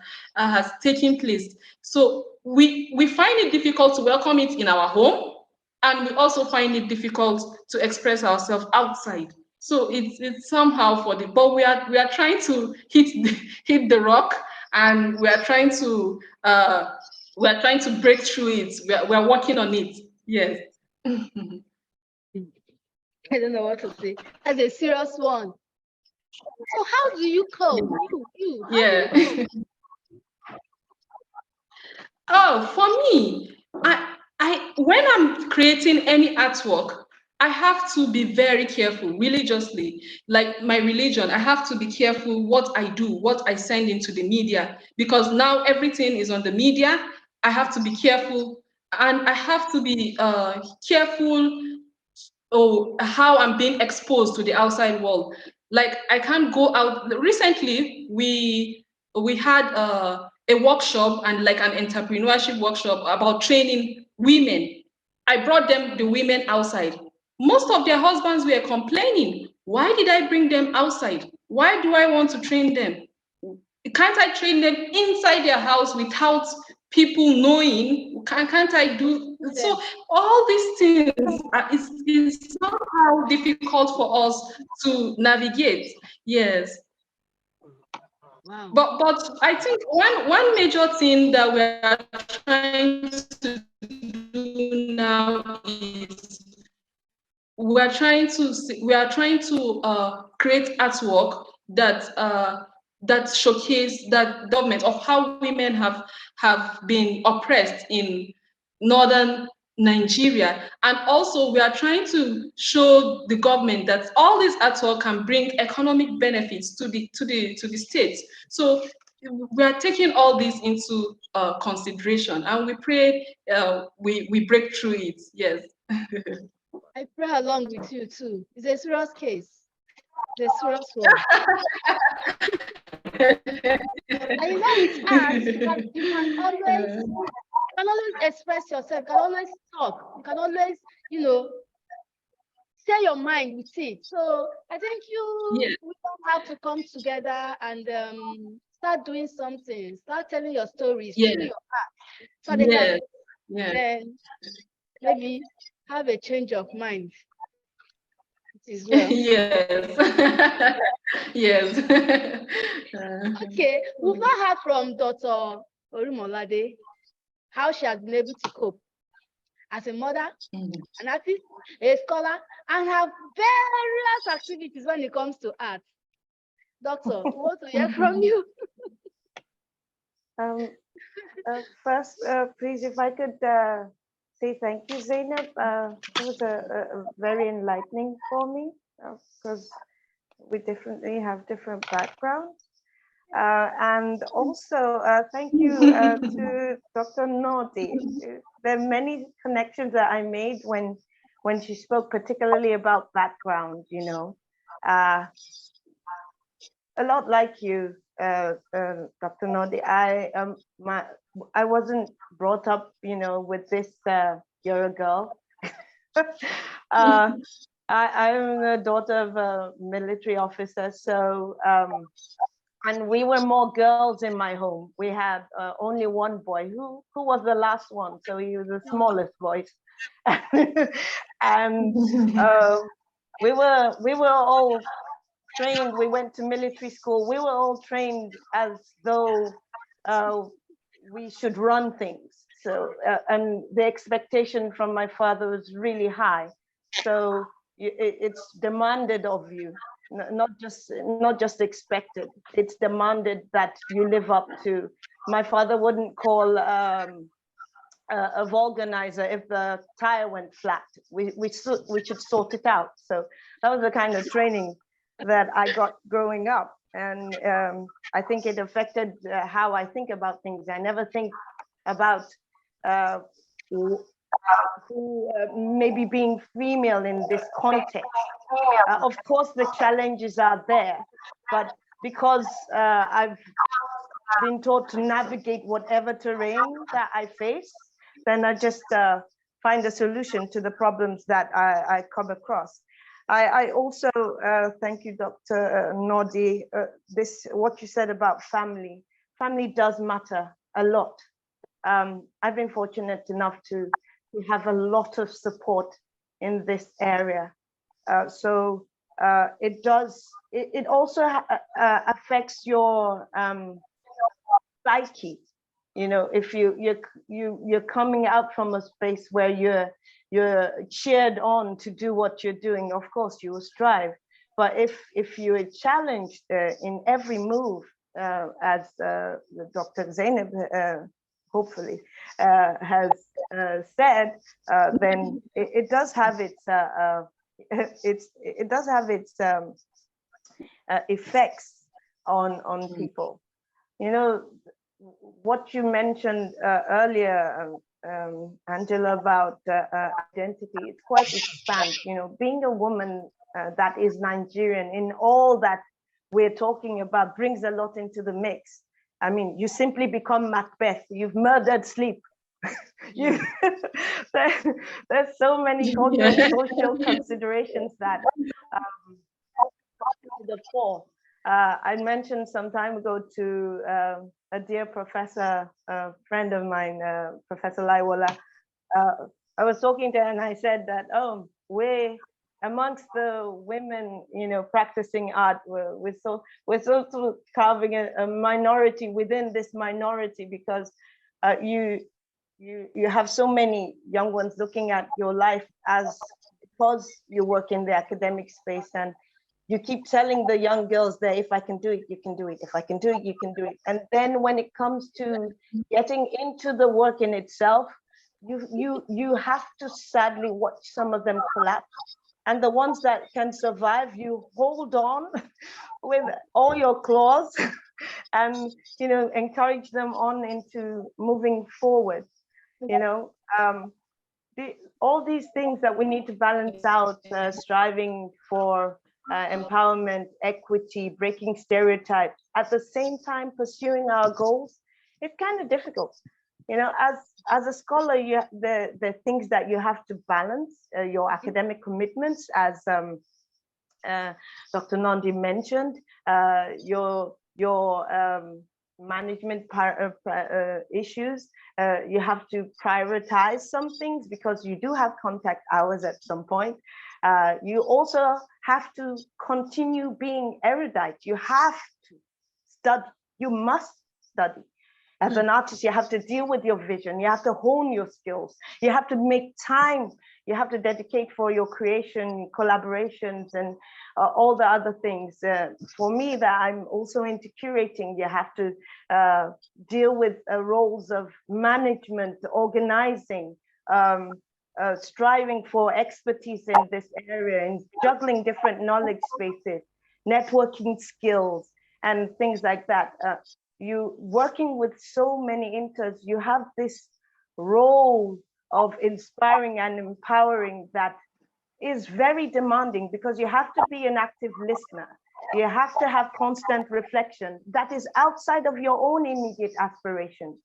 S1: taken place. So we find it difficult to welcome it in our home, and we also find it difficult to express ourselves outside. So it's somehow but we are trying to hit the rock, and we are trying to break through it. We are working on it. Yes.
S2: I don't know what to say. That's a serious one. So how do you cope?
S1: Yeah. Oh, for me, when I'm creating any artwork, I have to be very careful religiously. Like my religion, I have to be careful what I do, what I send into the media, because now everything is on the media. I have to be careful, and I have to be careful how I'm being exposed to the outside world. Like I can't go out. Recently, we had a workshop and like an entrepreneurship workshop about training women. I brought them the women outside. Most of their husbands were complaining. Why did I bring them outside? Why do I want to train them? Can't I train them inside their house without people knowing? Can't I do so? All these things is somehow difficult for us to navigate. Yes.
S2: Wow.
S1: But I think one major thing that we are trying to do now is create artwork that showcase that government of how women have been oppressed in northern Nigeria. And also we are trying to show the government that all this artwork can bring economic benefits to the states. So we are taking all this into consideration, and we pray we break through it. Yes.
S2: I pray along with you too. It's a serious case. It's a serious one. And you know, with art, you can always express yourself. You can always talk. You can always, share your mind with it. So I think
S1: Yes.
S2: we all have to come together and start doing something. Start telling your stories
S1: Yes.
S2: through your art, so they can
S1: Yes.
S2: then maybe have a change of mind as well.
S1: Yes. Yes.
S2: Okay, we've not heard from Dr. Orumolade how she has been able to cope as a mother, an artist, a scholar, and have various activities when it comes to art. Doctor, we want to hear from you.
S4: First, please, if I could say thank you, Zainab. It was a very enlightening for me because we definitely have different backgrounds. And also, thank you to Dr. Nodi. There are many connections that I made when she spoke, particularly about background. A lot like you, Dr. Nodi. I wasn't brought up, with this. You're a girl. I'm the daughter of a military officer, so and we were more girls in my home. We had only one boy who was the last one, so he was the smallest boy. And we were all trained. We went to military school. We were all trained as though we should run things. So and the expectation from my father was really high. So it's demanded of you, not just expected. It's demanded that you live up to. My father wouldn't call a vulcanizer if the tire went flat. We should sort it out. So that was the kind of training that I got growing up, and I think it affected how I think about things. I never think about maybe being female in this context. Of course, the challenges are there, but because I've been taught to navigate whatever terrain that I face, then I just find a solution to the problems that I come across. I also thank you, Dr. Nodi. What you said about family. Family does matter a lot. I've been fortunate enough to have a lot of support in this area. So it does. It also affects your psyche. If you're coming out from a space where you're cheered on to do what you're doing, of course you will strive. But if you're challenged in every move, as Dr. Zainab hopefully, has said, then it does have its it does have its effects on people. You know, what you mentioned earlier, Angela, about identity, it's quite expand. You know, being a woman that is Nigerian in all that we're talking about brings a lot into the mix. I mean, you simply become Macbeth. You've murdered sleep. you, there's so many cultural, social considerations that come to the fore. I mentioned some time ago to a dear professor, a friend of mine, Professor Laiwola. I was talking to her and I said that, oh, we're amongst the women, you know, practicing art, we're so carving a minority within this minority, because you have so many young ones looking at your life as, because you work in the academic space, and you keep telling the young girls that if I can do it, you can do it. If I can do it, you can do it. And then when it comes to getting into the work in itself, you have to sadly watch some of them collapse. And the ones that can survive, you hold on with all your claws and, you know, encourage them on into moving forward. You know, all these things that we need to balance out, striving for empowerment, equity, breaking stereotypes, at the same time pursuing our goals, it's kind of difficult. You know, as a scholar, the things that you have to balance, your academic commitments, as Dr. Nandi mentioned, your management issues, you have to prioritize some things because you do have contact hours at some point. You also have to continue being erudite. You have to study, you must study. As an artist, you have to deal with your vision, you have to hone your skills, you have to make time, you have to dedicate for your creation, collaborations, and all the other things. For me, that I'm also into curating, you have to deal with roles of management, organizing, striving for expertise in this area, and juggling different knowledge spaces, networking skills, and things like that. You working with so many interns, you have this role of inspiring and empowering that is very demanding, because you have to be an active listener. You have to have constant reflection that is outside of your own immediate aspirations,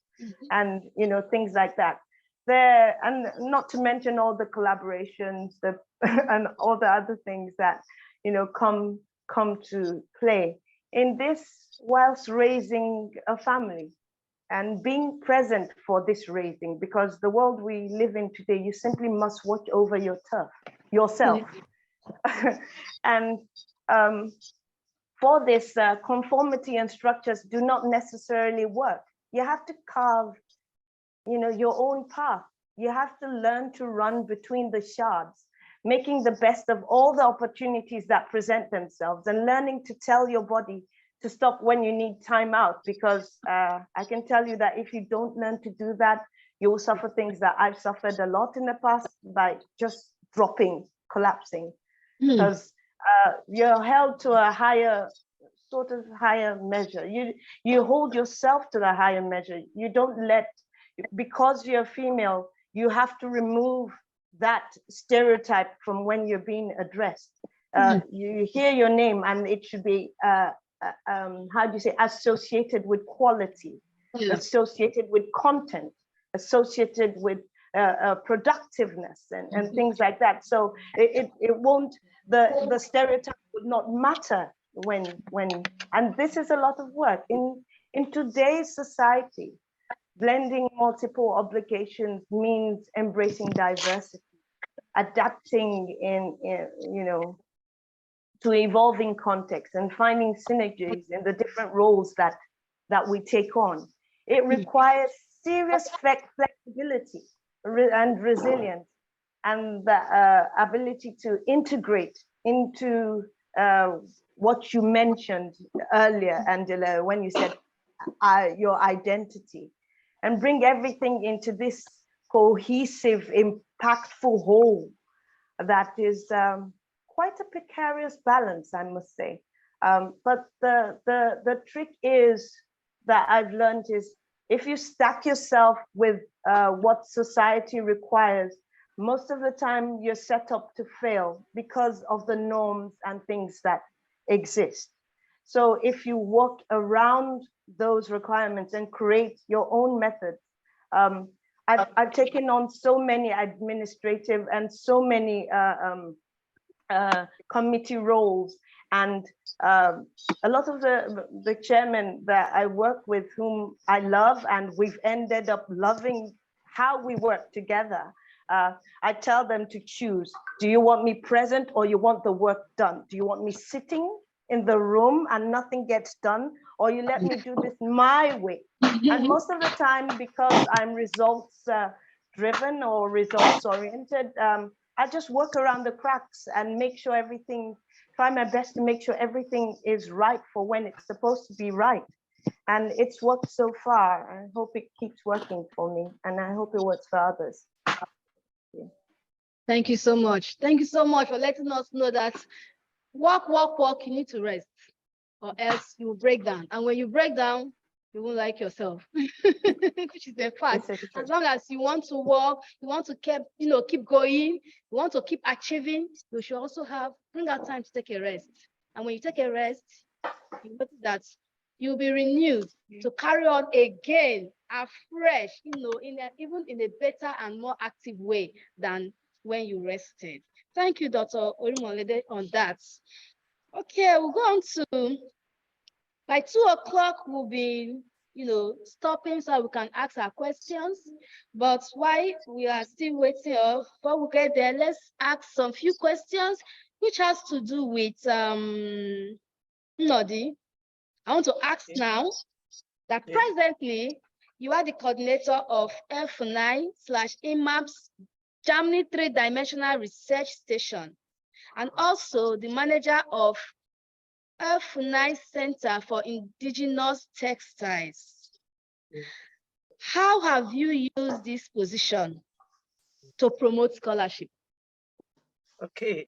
S4: and you know, things like that. There, and not to mention all the collaborations, and all the other things that, you know, come to play in this, whilst raising a family and being present for this raising, because the world we live in today, you simply must watch over your turf yourself. And for this, conformity and structures do not necessarily work. You have to carve, you know, your own path. You have to learn to run between the shards, making the best of all the opportunities that present themselves, and learning to tell your body to stop when you need time out, because I can tell you that if you don't learn to do that, you will suffer things that I've suffered a lot in the past by just dropping, collapsing, because you're held to a higher, sort of higher measure. You hold yourself to the higher measure. You don't let, because you're female, you have to remove that stereotype from when you're being addressed. You hear your name and it should be, how do you say, associated with quality, associated with content, associated with productiveness, and things like that. So it won't, the stereotype would not matter when, and this is a lot of work in today's society. Blending multiple obligations means embracing diversity, adapting in you know, to evolving context, and finding synergies in the different roles that we take on. It requires serious flexibility and resilience, and the ability to integrate into what you mentioned earlier, Angela, when you said your identity. and bring everything into this cohesive, impactful whole that is quite a precarious balance, I must say. But the trick is that I've learned is if you stack yourself with what society requires, most of the time you're set up to fail because of the norms and things that exist. So if you work around those requirements and create your own methods, I've taken on so many administrative and so many committee roles, and a lot of the chairmen that I work with, whom I love, and we've ended up loving how we work together. I tell them to choose. Do you want me present or you want the work done? Do you want me sitting in the room and nothing gets done, or you let me do this my way? And most of the time, because I'm results driven or results oriented, I just work around the cracks and make sure everything, try my best to make sure everything is right for when it's supposed to be right. And it's worked so far. I hope it keeps working for me, and I hope it works for others.
S2: Thank you so much. Thank you so much for letting us know that work, you need to rest, or else you will break down. And when you break down, you won't like yourself, which is a fact. As long as you want to work, you want to keep going, you want to keep achieving, you should also bring out time to take a rest. And when you take a rest, you notice that you'll be renewed to carry on again, afresh, even in a better and more active way than when you rested. Thank you, Dr. Orimolede, on that. Okay, we'll go on to, by 2 o'clock, we'll be, stopping so we can ask our questions. But while we are still waiting, before we get there, let's ask some few questions, which has to do with Nodi. I want to ask now that presently you are the coordinator of F9/IMAP's Germany 3-dimensional research station, and also the manager of F9 Center for Indigenous Textiles. How have you used this position to promote scholarship?
S3: Okay.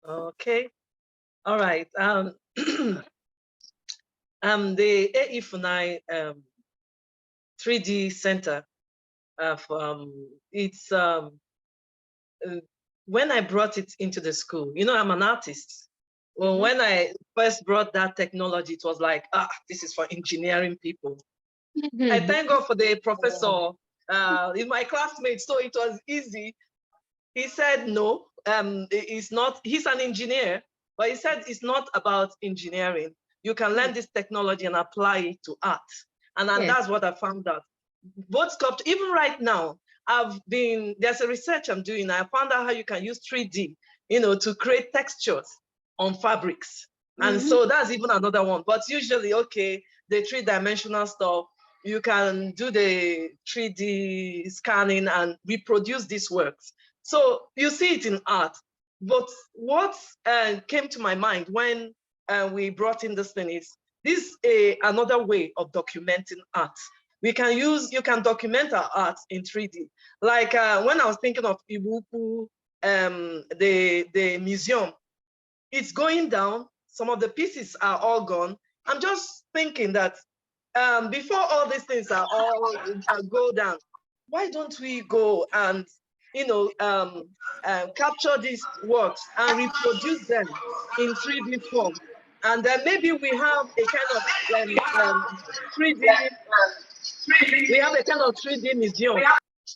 S3: All right. The AE-FUNAI 3D Center. It's when I brought it into the school. I'm an artist. Well, when I first brought that technology, it was like, this is for engineering people. I thank God for the professor in my classmates, so it was easy. He said no, it's not. He's an engineer, but he said it's not about engineering. You can learn this technology and apply it to art, and that's what I found out. Both sculpture, even right now, there's a research I'm doing. I found out how you can use 3D, to create textures on fabrics. And so that's even another one. But usually, the 3-dimensional stuff, you can do the 3D scanning and reproduce these works. So you see it in art. But what came to my mind when we brought in this thing is this another way of documenting art. You can document our art in 3D. Like when I was thinking of Ibuku, the museum, it's going down. Some of the pieces are all gone. I'm just thinking that before all these things are all go down, why don't we go and capture these works and reproduce them in 3D form? And then maybe we have a kind of 3D. We have a kind of 3D museum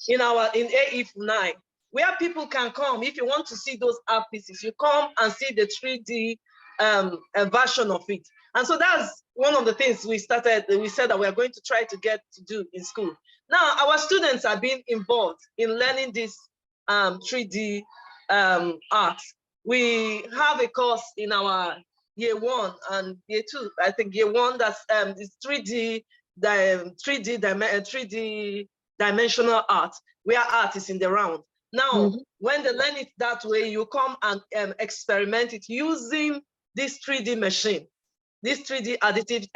S3: in AE-FUNAI, where people can come. If you want to see those art pieces, you come and see the 3D version of it. And so that's one of the things we said that we are going to try to get to do in school. Now, our students are being involved in learning this 3D art. We have a course in our year 1 and year 2. I think year 1 that's is 3D dimensional art, where art is in the round. Now, when they learn it that way, you come and experiment it using this 3D machine. these 3D additive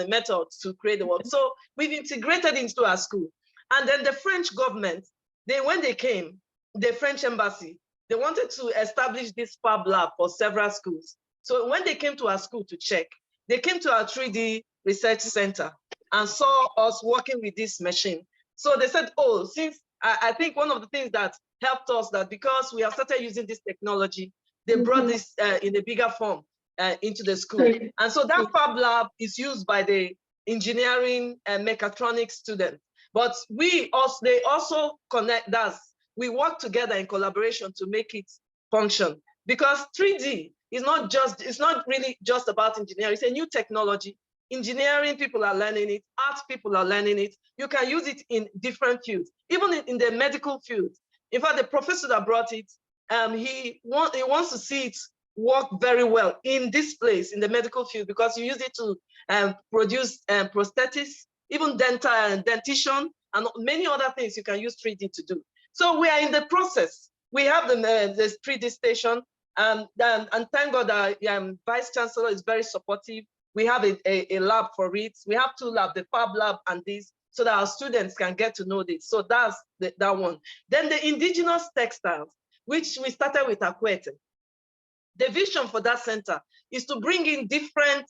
S3: methods to create the work. So we've integrated into our school. And then the French government, when they came, the French embassy, they wanted to establish this Fab Lab for several schools. So when they came to our school to check, they came to our 3D research center and saw us working with this machine. So they said, oh, since I think one of the things that helped us that because we have started using this technology, they brought this in a bigger form into the school. And so that Fab Lab is used by the engineering and mechatronics students. But they also connect us. We work together in collaboration to make it function. Because 3D is it's not really just about engineering. It's a new technology. Engineering people are learning it, art people are learning it. You can use it in different fields, even in the medical field. In fact, the professor that brought it, he wants to see it work very well in this place, in the medical field, because you use it to produce prosthetics, even dentition, and many other things you can use 3D to do. So we are in the process. We have the 3D station, and thank God that Vice Chancellor is very supportive. We have a lab for it. We have 2 labs, the Fab Lab and this, so that our students can get to know this. So that's that one. Then the indigenous textiles, which we started with Akwete. The vision for that center is to bring in different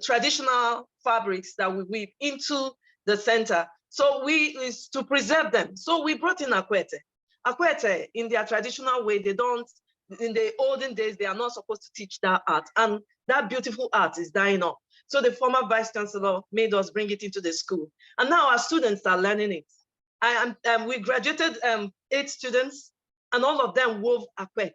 S3: traditional fabrics that we weave into the center. So is to preserve them. So we brought in Akwete. Akwete, in their traditional way, in the olden days, they are not supposed to teach that art. And that beautiful art is dying off. So the former Vice Chancellor made us bring it into the school. And now our students are learning it. We graduated 8 students, and all of them wove Akwete.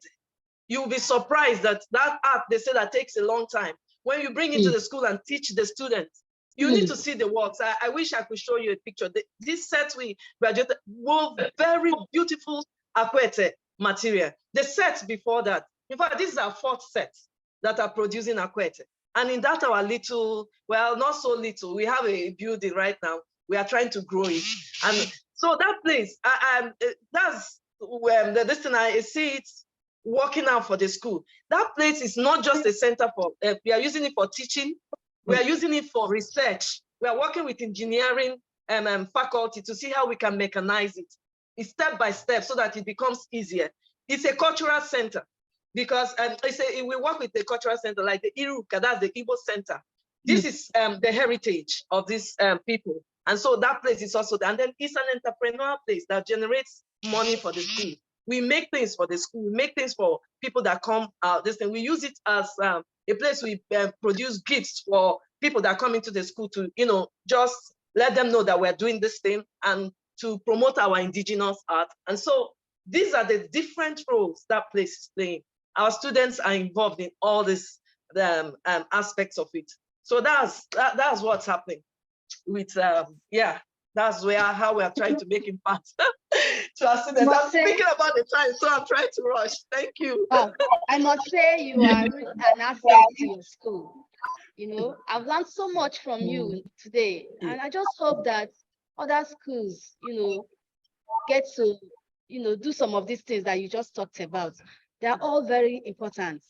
S3: You'll be surprised that art, they say that takes a long time. When you bring it to the school and teach the students, you need to see the works. I wish I could show you a picture. This set we graduated wove very beautiful Akwete material. The sets before that, in fact, this is our 4th set that are producing Akwete. And in that, our little, well, not so little, we have a building right now. We are trying to grow it. And so that place, that's this thing I see it working out for the school. That place is not just a center for, we are using it for teaching. We are using it for research. We are working with engineering faculty to see how we can mechanize it. It's step by step so that it becomes easier. It's a cultural center because we work with the cultural center like the Iruka, that's the Igbo center. This is the heritage of these people. And so that place is also there. And then it's an entrepreneurial place that generates money for the school. We make things for the school. We make things for people that come out. We use it as a place we produce gifts for people that come into the school to, just let them know that we're doing this thing and to promote our indigenous art. And so these are the different roles that place is playing. Our students are involved in all these aspects of it. So that's what's happening with, that's how we are trying to make impact to our students. I'm thinking about the time, so I'm trying to rush. Thank you.
S2: I must say you are an asset to your school. I've learned so much from you today, and I just hope that other schools, get to, do some of these things that you just talked about. They're all very important.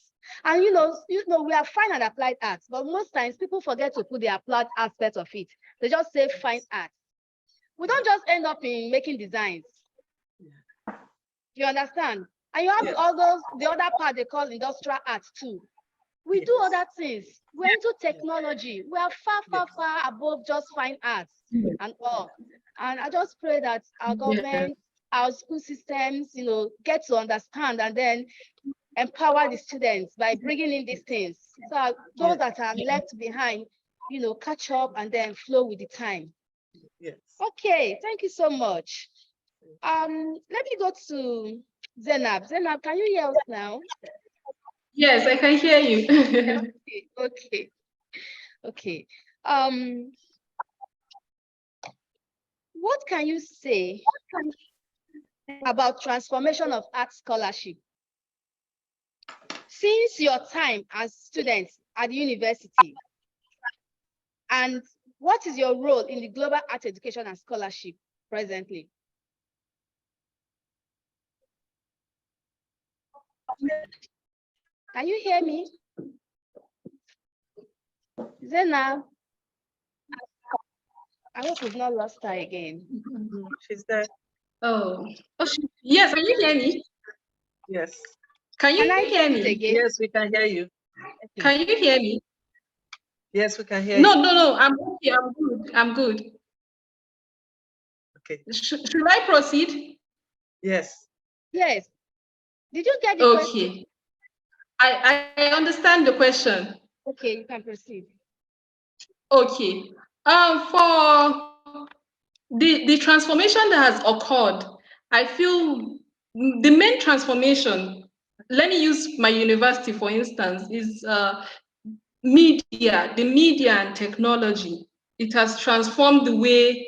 S2: And we are fine at applied arts, but most times people forget to put the applied aspect of it. They just say fine art. We don't just end up in making designs. You understand? And you have all the other part they call industrial arts too. We do other things. We're into technology. We are far above just fine arts and all. And I just pray that our government, our school systems, get to understand and then empower the students by bringing in these things. So those that are left behind, catch up and then flow with the time.
S3: Yes.
S2: Okay, thank you so much. Let me go to Zainab. Zainab, can you hear us now?
S1: Yes, I can hear you.
S2: Okay. What can you say about transformation of art scholarship since your time as students at the university? And what is your role in the global art education and scholarship presently? Can you hear me? Zena, I hope we've not lost her again.
S3: She's there.
S1: Oh, yes. Can you hear me?
S3: Yes.
S1: Can you
S2: Can I
S1: hear
S2: hear it
S1: me?
S2: again?
S3: Yes, we can hear you.
S1: Can you hear me?
S3: Yes, we can hear
S1: No,
S3: you.
S1: no. I'm okay. I'm good. I'm good.
S3: Okay.
S1: Should I proceed?
S3: Yes.
S2: Yes. Did you get the question?
S1: Okay. I understand the question.
S2: Okay, you can proceed.
S1: Okay. For the transformation that has occurred, I feel the main transformation, let me use my university for instance, is the media and technology. It has transformed the way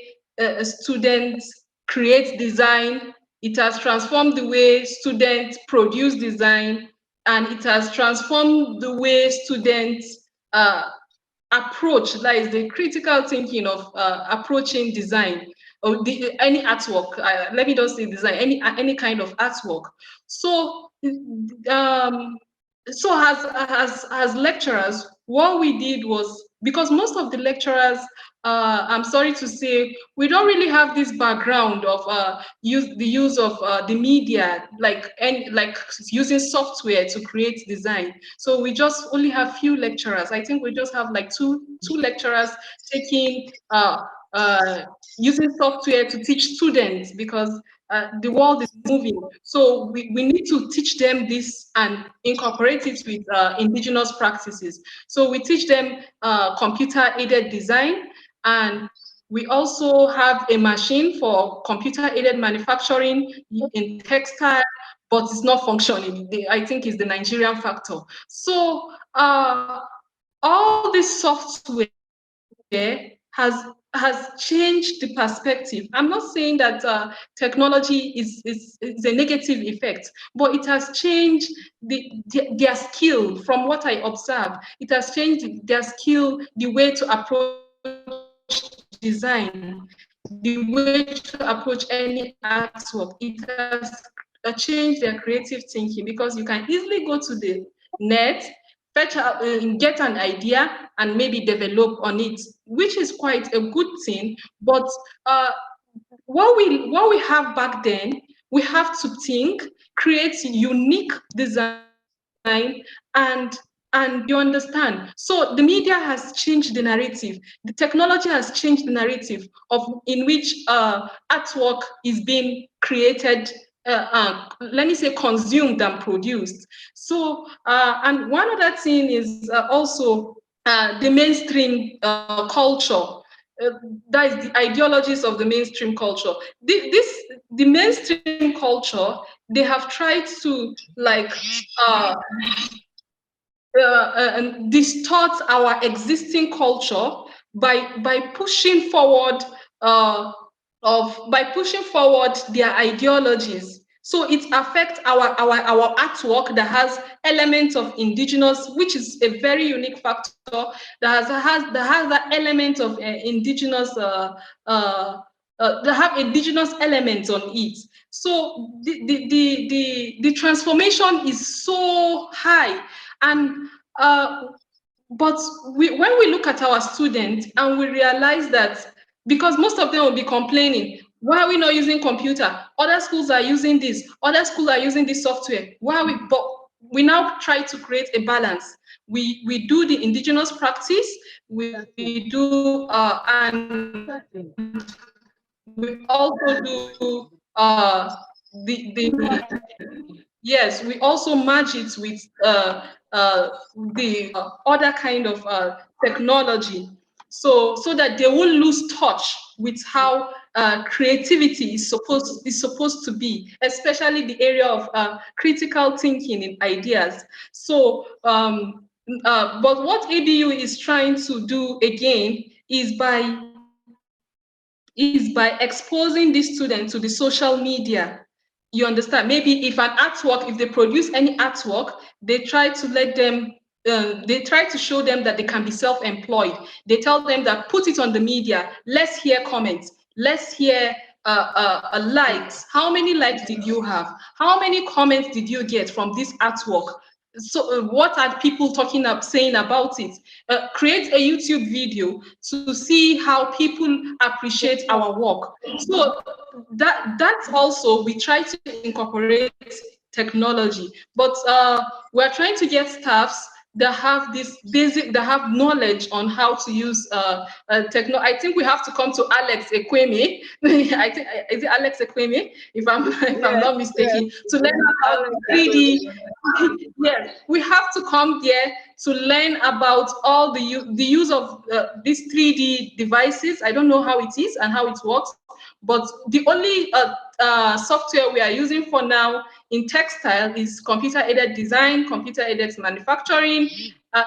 S1: students create design. It has transformed the way students produce design, and it has transformed the way students approach, that is the critical thinking of approaching design or any artwork. Let me just say design, any kind of artwork. So um, so as lecturers, what we did was, because most of the lecturers, I'm sorry to say, we don't really have this background of the use of the media, like using software to create design. So we just only have few lecturers. I think we just have like two lecturers taking using software to teach students, because the world is moving. So we need to teach them this and incorporate it with indigenous practices. So we teach them computer-aided design, and we also have a machine for computer-aided manufacturing in textile, but it's not functioning. I think it's the Nigerian factor. So all this software has changed the perspective. I'm not saying that technology is a negative effect, but it has changed their skill. From what I observe, it has changed their skill, the way to approach design, the way to approach any artwork. It has changed their creative thinking, because you can easily go to the net, fetch out, get an idea, and maybe develop on it, which is quite a good thing. But what we have back then, we have to think, create unique design, and you understand. So the media has changed the narrative. The technology has changed the narrative of in which artwork is being created, let me say consumed and produced. So and one other thing is also the mainstream culture. That is the ideologies of the mainstream culture. The mainstream culture, they have tried to like and distort our existing culture by pushing forward by pushing forward their ideologies. So it affects our artwork that has elements of indigenous, which is a very unique factor, that has that element of indigenous that have indigenous elements on it. So the transformation is so high. And but when we look at our students and we realize that, because most of them will be complaining, why are we not using computer? Other schools are using this. Other schools are using this software. Why are we? But we now try to create a balance. We do the indigenous practice. We do and we also do the yes, we also merge it with the other kind of technology, so that they won't lose touch with how creativity is supposed to be, especially the area of critical thinking in ideas. So, but what ABU is trying to do again is by exposing these students to the social media. You understand? Maybe if an artwork, if they produce any artwork, they try to let them, they try to show them that they can be self-employed. They tell them that put it on the media. Let's hear comments. Let's hear likes. How many likes did you have? How many comments did you get from this artwork? so what are people saying about it? Create a YouTube video to see how people appreciate our work. So that's also, we try to incorporate technology, but we're trying to get staffs that have this basic, that have knowledge on how to use techno. I think we have to come to Alex Ekweme. I think, is it Alex Ekweme, if I'm
S3: Yes,
S1: not mistaken, to learn about
S3: Alex
S1: 3D. Yes, we have to come there to learn about all the use of these 3D devices. I don't know how it is and how it works, but the only software we are using for now in textile is computer-aided design, computer-aided manufacturing.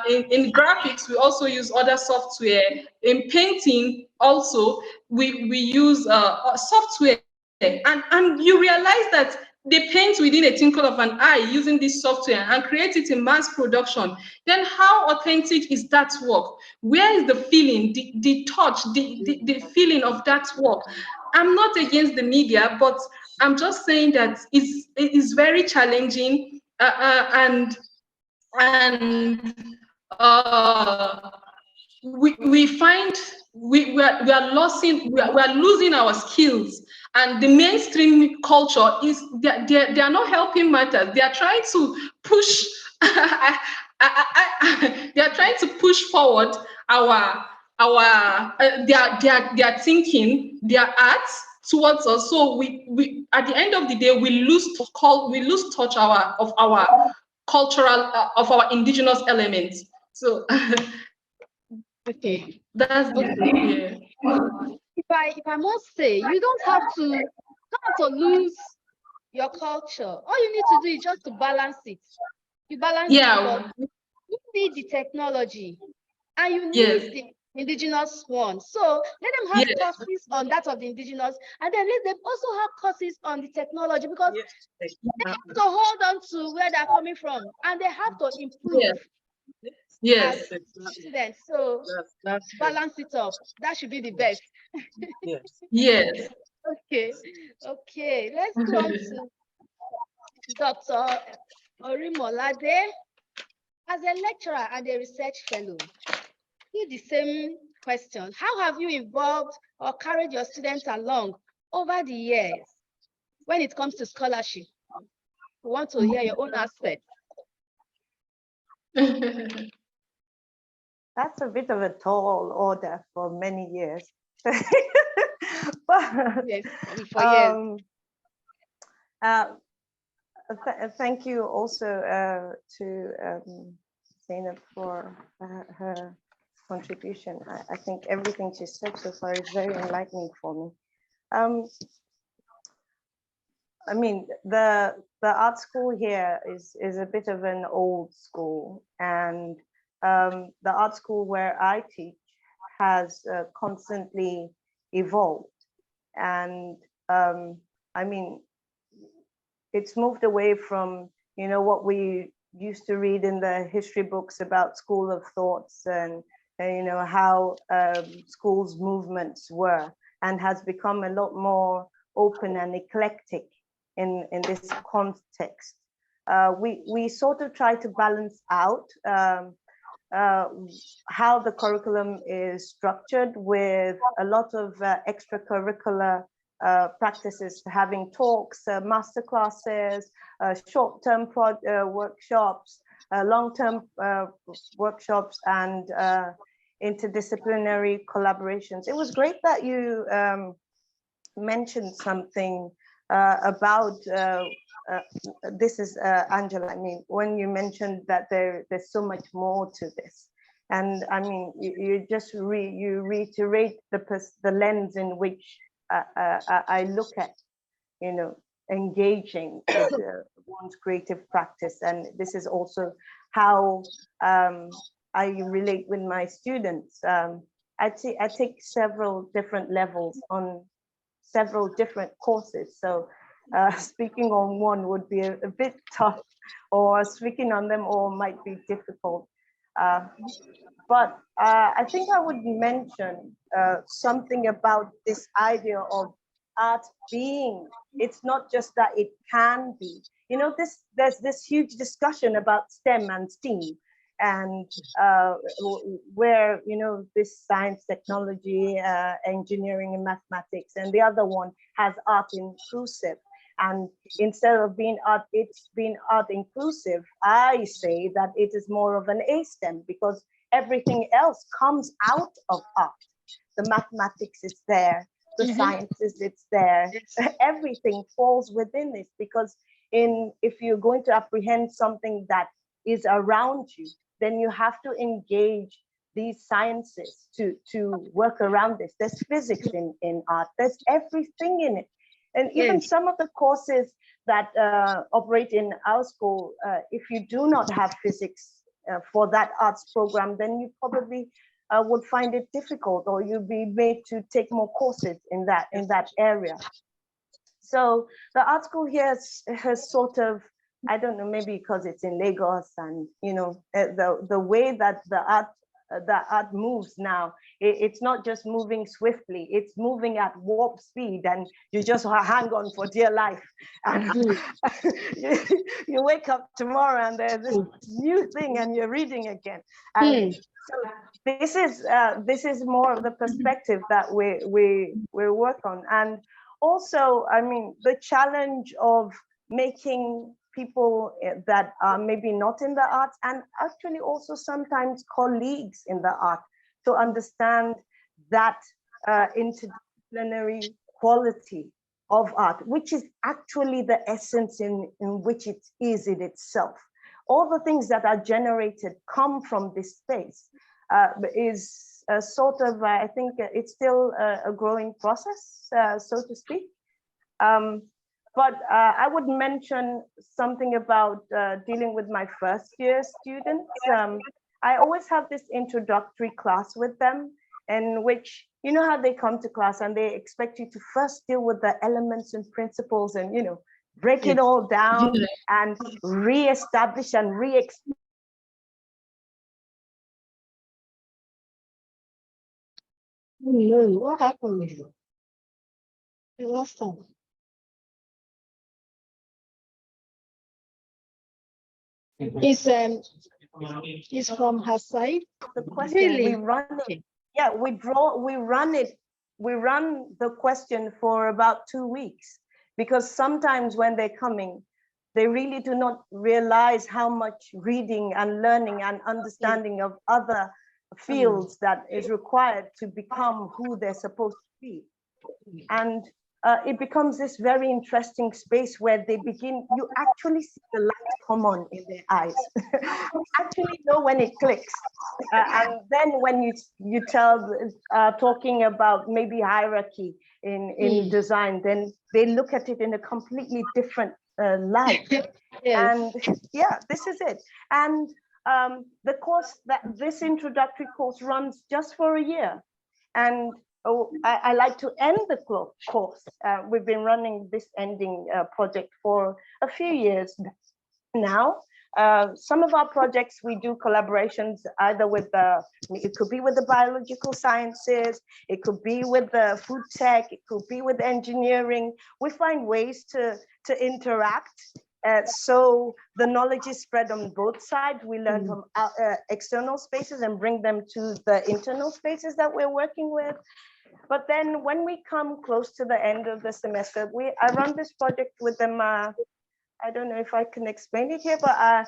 S1: In graphics, we also use other software. In painting, also, we use software. And you realize that they paint within a twinkle of an eye using this software and create it in mass production. Then how authentic is that work? Where is the feeling, the touch, the feeling of that work? I'm not against the media, but I'm just saying that it is very challenging, and we find we are losing our skills, and the mainstream culture is they are not helping matters. They are trying to push they are trying to push forward their thinking, their arts towards us. So we at the end of the day we lose touch of our cultural of our indigenous elements. So
S2: Okay.
S1: that's
S2: Okay.
S1: yeah.
S2: If I must say, you don't have to lose your culture. All you need to do is just to balance it. You balance it because
S1: Yeah.
S2: you need the technology and you
S1: Yes.
S2: need the indigenous one. So let them have
S1: Yes.
S2: courses on that of the indigenous, and then let them also have courses on the technology, because
S3: yes,
S2: they have to hold on to where they're coming from and they have to improve as
S1: Yes.
S2: students. So
S3: that's true.
S2: balance it up. That should be the best.
S3: Yes.
S1: Yes.
S2: Okay. Okay. Let's go on to Dr. Orimolade. As a lecturer and a research fellow, do the same question. How have you involved or carried your students along over the years when it comes to scholarship? We want to hear your own aspect.
S4: That's a bit of a tall order for many years. But,
S2: Yes, for years.
S4: Thank you also to Zainab for her contribution. I think everything she said so far is very enlightening for me. I mean, the art school here is a bit of an old school, and the art school where I teach has constantly evolved, and I mean, it's moved away from, you know, what we used to read in the history books about school of thoughts and you know, how schools movements were, and has become a lot more open and eclectic in this context. We sort of try to balance out how the curriculum is structured with a lot of extracurricular practices, having talks, master classes, short-term workshops, long-term workshops, and interdisciplinary collaborations. It was great that you mentioned something about this is Angela. I mean, when you mentioned that there's so much more to this, and I mean, you just you reiterate the lens in which I look at, you know, engaging with one's creative practice, and this is also how I relate with my students. I take several different levels on several different courses, so speaking on one would be a bit tough, or speaking on them all might be difficult. But I think I would mention something about this idea of art being. It's not just that it can be. You know, there's this huge discussion about STEM and STEAM, and where, you know, this science, technology, engineering and mathematics, and the other one has art inclusive. And instead of being art, it's being art inclusive, I say that it is more of an A-STEM, because everything else comes out of art. The mathematics is there, the sciences, it's there. Everything falls within this, because if you're going to apprehend something that is around you, then you have to engage these sciences to work around this. There's physics in art, there's everything in it. And even some of the courses that operate in our school, if you do not have physics for that arts program, then you probably would find it difficult, or you'll be made to take more courses in that area. So the art school here has sort of, I don't know, maybe because it's in Lagos, and you know, the way that the art moves now, it's not just moving swiftly, it's moving at warp speed, and you just hang on for dear life. And you wake up tomorrow and there's this new thing and you're reading again. And so this is more of the perspective that we work on. And also, I mean, the challenge of making people that are maybe not in the arts, and actually also sometimes colleagues in the art, to understand that interdisciplinary quality of art, which is actually the essence in which it is in itself. All the things that are generated come from this space. Is sort of, I think it's still a growing process, so to speak. But I would mention something about dealing with my first year students. I always have this introductory class with them, in which, you know how they come to class and they expect you to first deal with the elements and principles and, you know, break it all down and re-establish and re-explain.
S2: No, what happened with you? You lost them. Is from her side.
S4: The question,
S2: Really?
S4: we run it. Yeah, we run the question for about 2 weeks, because sometimes when they're coming, they really do not realize how much reading and learning and understanding of other fields that is required to become who they're supposed to be. And it becomes this very interesting space where they begin, you actually see the light come on in their eyes. You actually know when it clicks. And then when you tell, talking about maybe hierarchy in design, then they look at it in a completely different light. And yeah, this is it. And the course, this introductory course runs just for a year. And I like to end the course. We've been running this ending project for a few years now. Some of our projects, we do collaborations either with it could be with the biological sciences, it could be with the food tech, it could be with engineering. We find ways to interact. So the knowledge is spread on both sides. We learn from external spaces and bring them to the internal spaces that we're working with. But then when we come close to the end of the semester, I run this project with them. I don't know if I can explain it here, but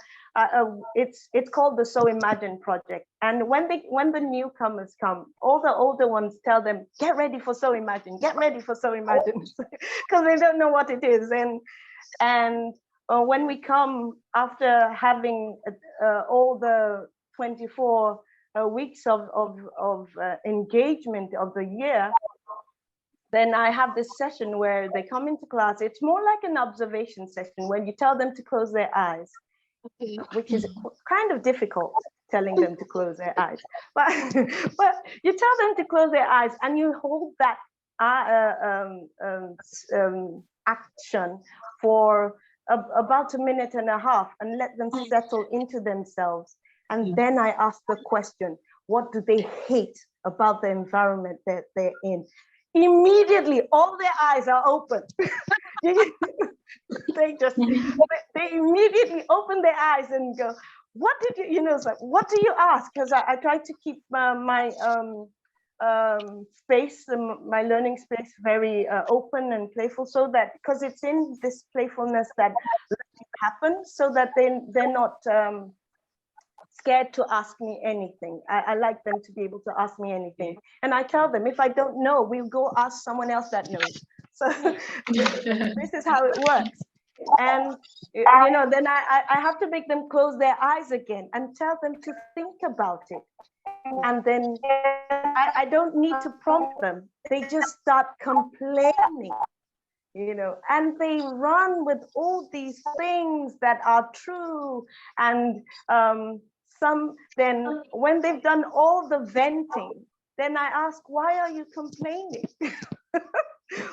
S4: it's called the So Imagine project. And when the newcomers come, all the older ones tell them, get ready for So Imagine, get ready for So Imagine, because they don't know what it is. And when we come after having all the 24 weeks of engagement of the year, then I have this session where they come into class. It's more like an observation session where you tell them to close their eyes, which is kind of difficult, telling them to close their eyes. But you tell them to close their eyes and you hold that action for about 1.5 minutes and let them settle into themselves. And then I ask the question, what do they hate about the environment that they're in? immediately all their eyes are open. they just, they immediately open their eyes and go, what did you, it's like, what do you ask? Because I try to keep my space, my learning space very open and playful, so that, because it's in this playfulness that happens, so that they're not scared to ask me anything. I like them to be able to ask me anything. And I tell them, if I don't know, we'll go ask someone else that knows. So this is how it works. And, then I have to make them close their eyes again and tell them to think about it. And then I don't need to prompt them. They just start complaining, and they run with all these things that are true. And then when they've done all the venting, then I ask, why are you complaining?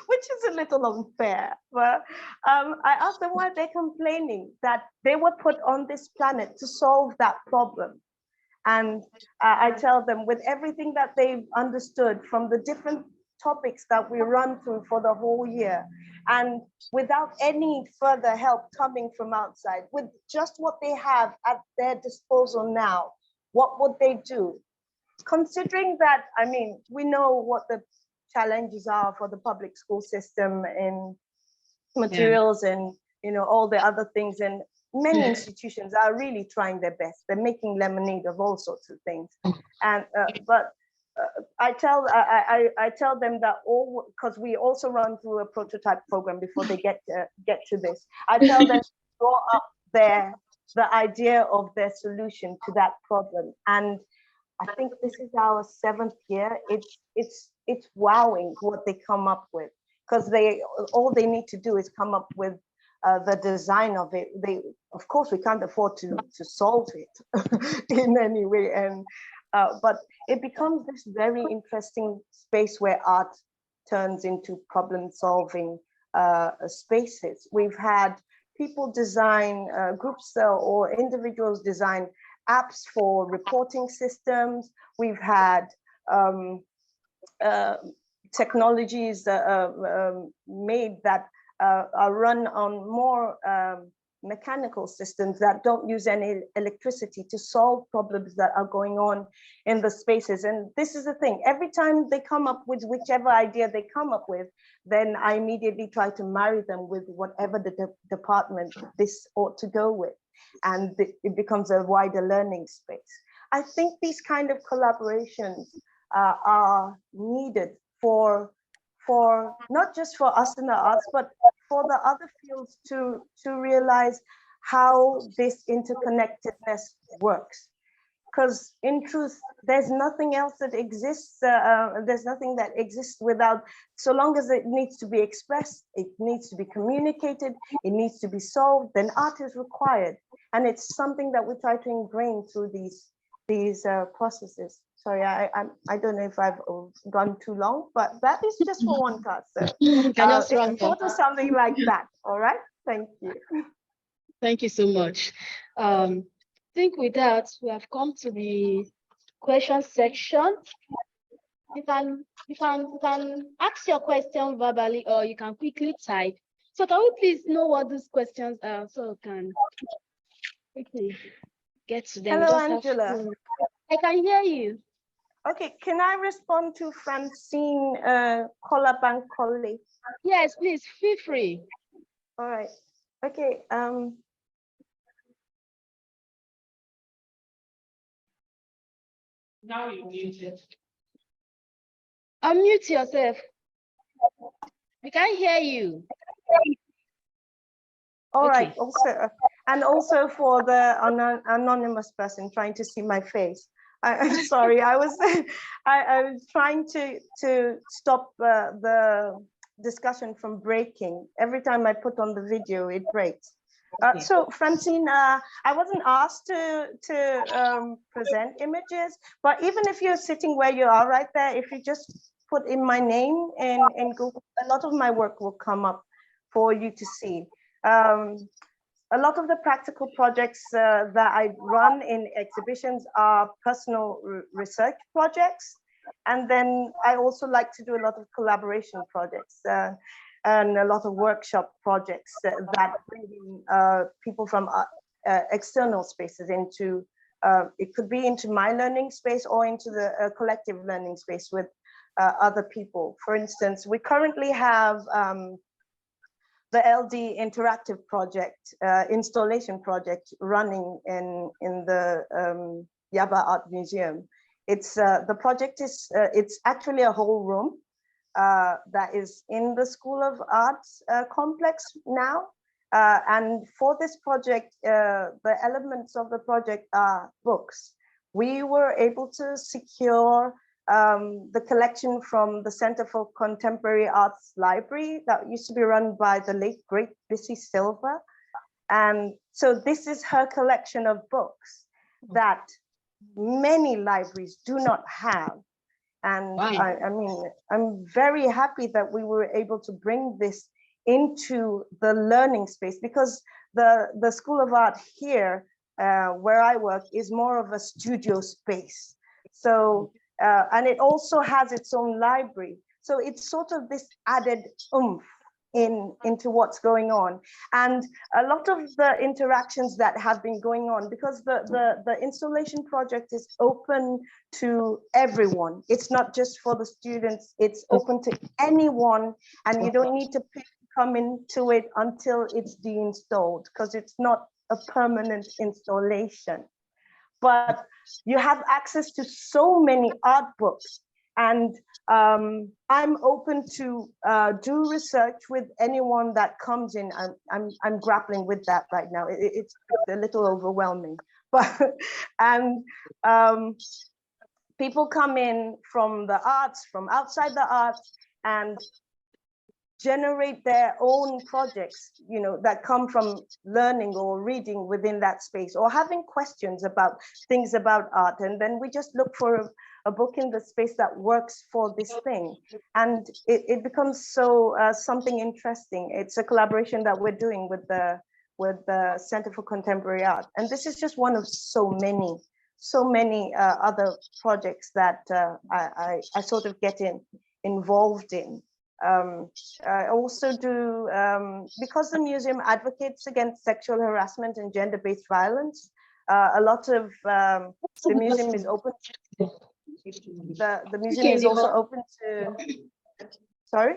S4: Which is a little unfair, but I ask them why they're complaining, that they were put on this planet to solve that problem. And I tell them, with everything that they've understood from the different topics that we run through for the whole year, and without any further help coming from outside, with just what they have at their disposal now, what would they do? Considering that, we know what the challenges are for the public school system in materials and all the other things, and many institutions are really trying their best. They're making lemonade of all sorts of things. And but I tell them that because we also run through a prototype program before they get to this. I tell them to draw up the idea of their solution to that problem. And I think this is our 7th year. It's wowing what they come up with, because all they need to do is come up with the design of it. Of course, we can't afford to solve it in any way, but it becomes this very interesting space where art turns into problem-solving spaces. We've had people design, groups or individuals design apps for reporting systems. We've had technologies made that are run on more mechanical systems that don't use any electricity to solve problems that are going on in the spaces. And this is the thing, every time they come up with whichever idea they come up with, then I immediately try to marry them with whatever the department this ought to go with. And it becomes a wider learning space. I think these kind of collaborations are needed for not just for us in the arts, but for the other fields to realize how this interconnectedness works. Because in truth, there's nothing else that exists. There's nothing that exists without, so long as it needs to be expressed, it needs to be communicated, it needs to be solved, then art is required. And it's something that we try to ingrain through these processes. Sorry, I don't know if I've gone too long, but that is just for one class. So it's sort of something like that. All right, thank you.
S2: Thank you so much. I think with that, we have come to the question section. You can ask your question verbally, or you can quickly type. So can we please know what these questions are, so we can quickly get to them?
S4: Hello, Angela.
S2: I can hear you.
S4: Okay, can I respond to Francine Kolabankole?
S2: Yes, please, feel free.
S4: All right. Okay.
S1: Now you're muted.
S2: Unmute yourself. We can't hear you.
S4: All right. Also, and also for the anonymous person trying to see my face. I'm sorry. I was trying to stop the discussion from breaking. Every time I put on the video, it breaks. So Francine, I wasn't asked to present images, but even if you're sitting where you are right there, if you just put in my name in Google, a lot of my work will come up for you to see. A lot of the practical projects that I run in exhibitions are personal research projects. And then I also like to do a lot of collaboration projects and a lot of workshop projects that bring in people from external spaces into, it could be into my learning space or into the collective learning space with other people. For instance, we currently have the LD interactive project, installation project running in the Yaba Art Museum. It's the project is it's actually a whole room that is in the School of Arts complex now. And for this project, the elements of the project are books. We were able to secure the collection from the Center for Contemporary Arts Library that used to be run by the late great Bissy Silva. And so this is her collection of books that many libraries do not have. And wow. I mean, I'm very happy that we were able to bring this into the learning space, because the School of Art here, where I work, is more of a studio space. So, and it also has its own library. So it's sort of this added oomph into what's going on. And a lot of the interactions that have been going on, because the installation project is open to everyone. It's not just for the students, it's open to anyone, and you don't need to come into it until it's deinstalled, because it's not a permanent installation. But you have access to so many art books, and I'm open to do research with anyone that comes in. I'm grappling with that right now. It's a little overwhelming, but and people come in from the arts, from outside the arts, and generate their own projects, you know, that come from learning or reading within that space, or having questions about things about art. And then we just look for a book in the space that works for this thing. And it becomes so something interesting. It's a collaboration that we're doing with the Center for Contemporary Art. And this is just one of so many other projects that I sort of get involved in. I also do, because the museum advocates against sexual harassment and gender-based violence, a lot of the museum is open to, the museum is also open to, sorry?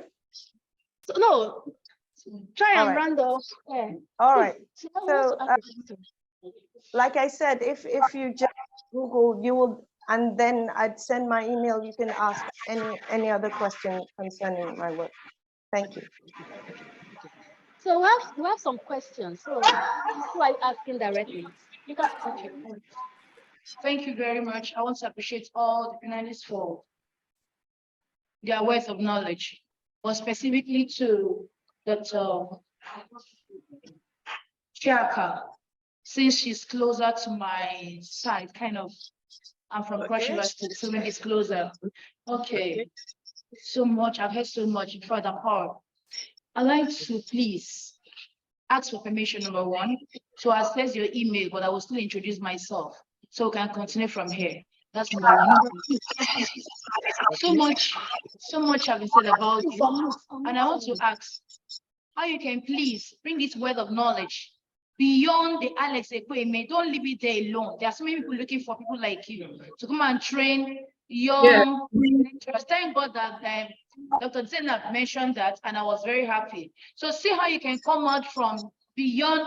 S2: No, try and
S4: right.
S2: run those. Yeah.
S4: All right, so like I said, if you just Google, you will, and then I'd send my email. You can ask any other question concerning my work. Thank you.
S2: So we have some questions. So who are asking directly? You can.
S5: Thank you very much. I want to appreciate all the panelists for their words of knowledge, but specifically to Dr. Chiaka, since she's closer to my side, kind of. I'm from Cross River State, so maybe it's closer. Okay. So much, I've heard so much in further part. I'd like to please ask for permission, number one, to access your email, but I will still introduce myself so we can continue from here. That's number one. So much have been said about you, and I want to ask how you can please bring this word of knowledge beyond the Alex Ekweme. Don't leave it there alone. There are so many people looking for people like you to come and train young lecturers. Thank God that Dr. Zena mentioned that, and I was very happy. So see how you can come out from beyond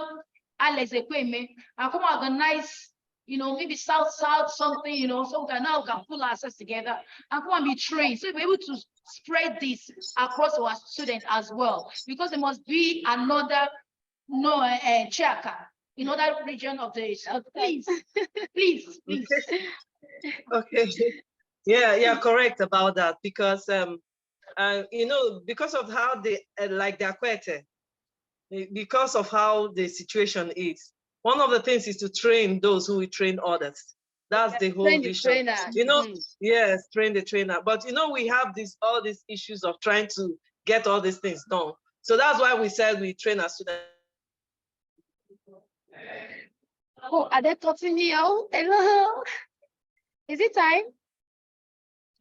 S5: Alex Ekweme and come organize, you know, maybe South something, you know, so that now we can pull ourselves together and come and be trained. So we're able to spread this across our students as well, because there must be another Chiaka in other region of the please.
S3: Okay. Yeah, correct about that, because you know, because of how they like the Akwete, because of how the situation is, one of the things is to train those who will train others. That's the whole vision. You know, yes, train the trainer. But you know, we have all these issues of trying to get all these things done. So that's why we said we train our students.
S2: Oh, are they talking here? Hello. Is it time?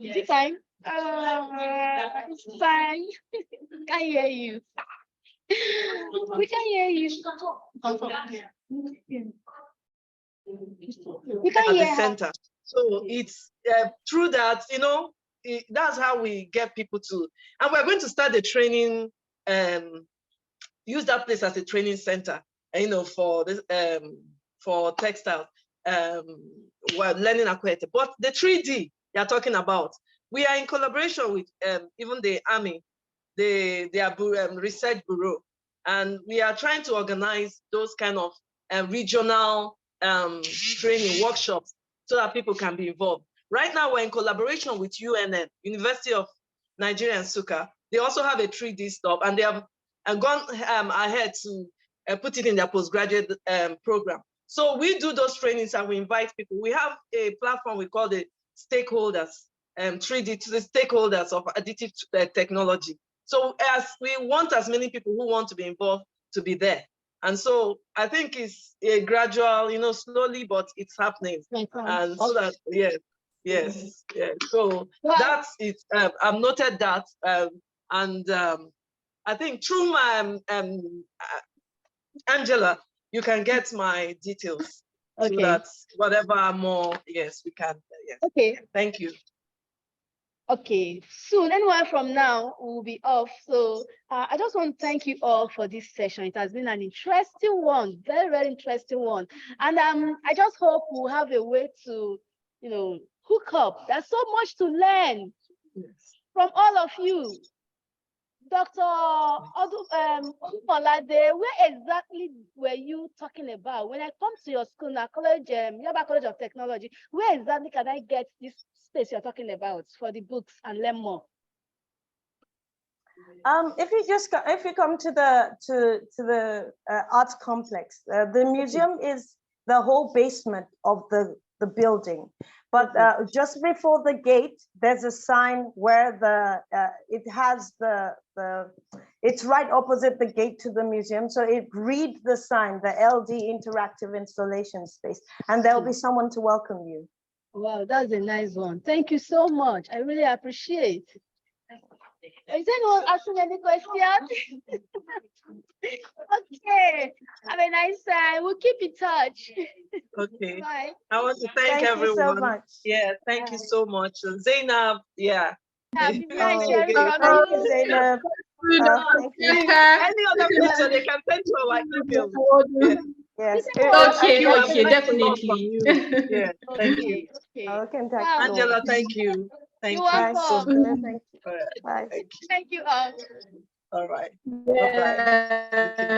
S2: Is it fine? It's fine. Can't hear you. We can hear you. We can
S3: At the
S2: hear her.
S3: center. So it's through that, that's how we get people to, and we're going to start the training, use that place as a training center, for this, for textiles, we're learning Akwete. But the 3D you're talking about, we are in collaboration with even the Army, their research bureau, and we are trying to organize those kind of regional training workshops so that people can be involved. Right now, we're in collaboration with UNN, University of Nigeria Nsukka. They also have a 3D stop, and they have gone ahead to put it in their postgraduate program. So we do those trainings and we invite people. We have a platform we call the stakeholders, 3D to the stakeholders of additive technology. So as we want as many people who want to be involved to be there. And so I think it's a gradual, slowly, but it's happening. And so that, yes. So that's it. I've noted that. And I think through my, Angela, you can get my details.
S2: Okay.
S3: So that whatever more, yes, we can. Yes.
S2: Okay.
S3: Thank you.
S2: Okay, soon, anywhere from now, we'll be off. So I just want to thank you all for this session. It has been an interesting one, very, very interesting one. And I just hope we'll have a way to, hook up. There's so much to learn from all of you. Dr. Olade, where exactly were you talking about? When I come to your school now, college, Yaba College of Technology, where exactly can I get this space you're talking about for the books and learn more?
S4: If you come to the arts complex, the museum is the whole basement of the building, but just before the gate, there's a sign where it's right opposite the gate to the museum. So read the sign, the LD Interactive Installation Space, and there'll be someone to welcome you.
S2: Wow, that's a nice one. Thank you so much. I really appreciate. Is anyone asking any questions? Okay. Have a nice time. We'll keep in touch.
S3: Okay.
S2: Bye.
S3: I want to thank everyone.
S4: You so much.
S3: Yeah, thank you so much. Zainab, yeah.
S2: Happy
S3: Thank you
S2: Zainab.
S3: again.
S4: Thank you, Zainab. Thank you.
S3: Any other question they can send to our email.
S4: Yes.
S1: Okay,
S3: Definitely. Yeah, thank you.
S2: Okay.
S3: Angela, thank you. Thank
S2: You're
S3: you.
S2: welcome.
S4: Thank you. Bye.
S3: Thank you.
S2: Thank you all.
S3: All right. Bye-bye.
S1: Yeah.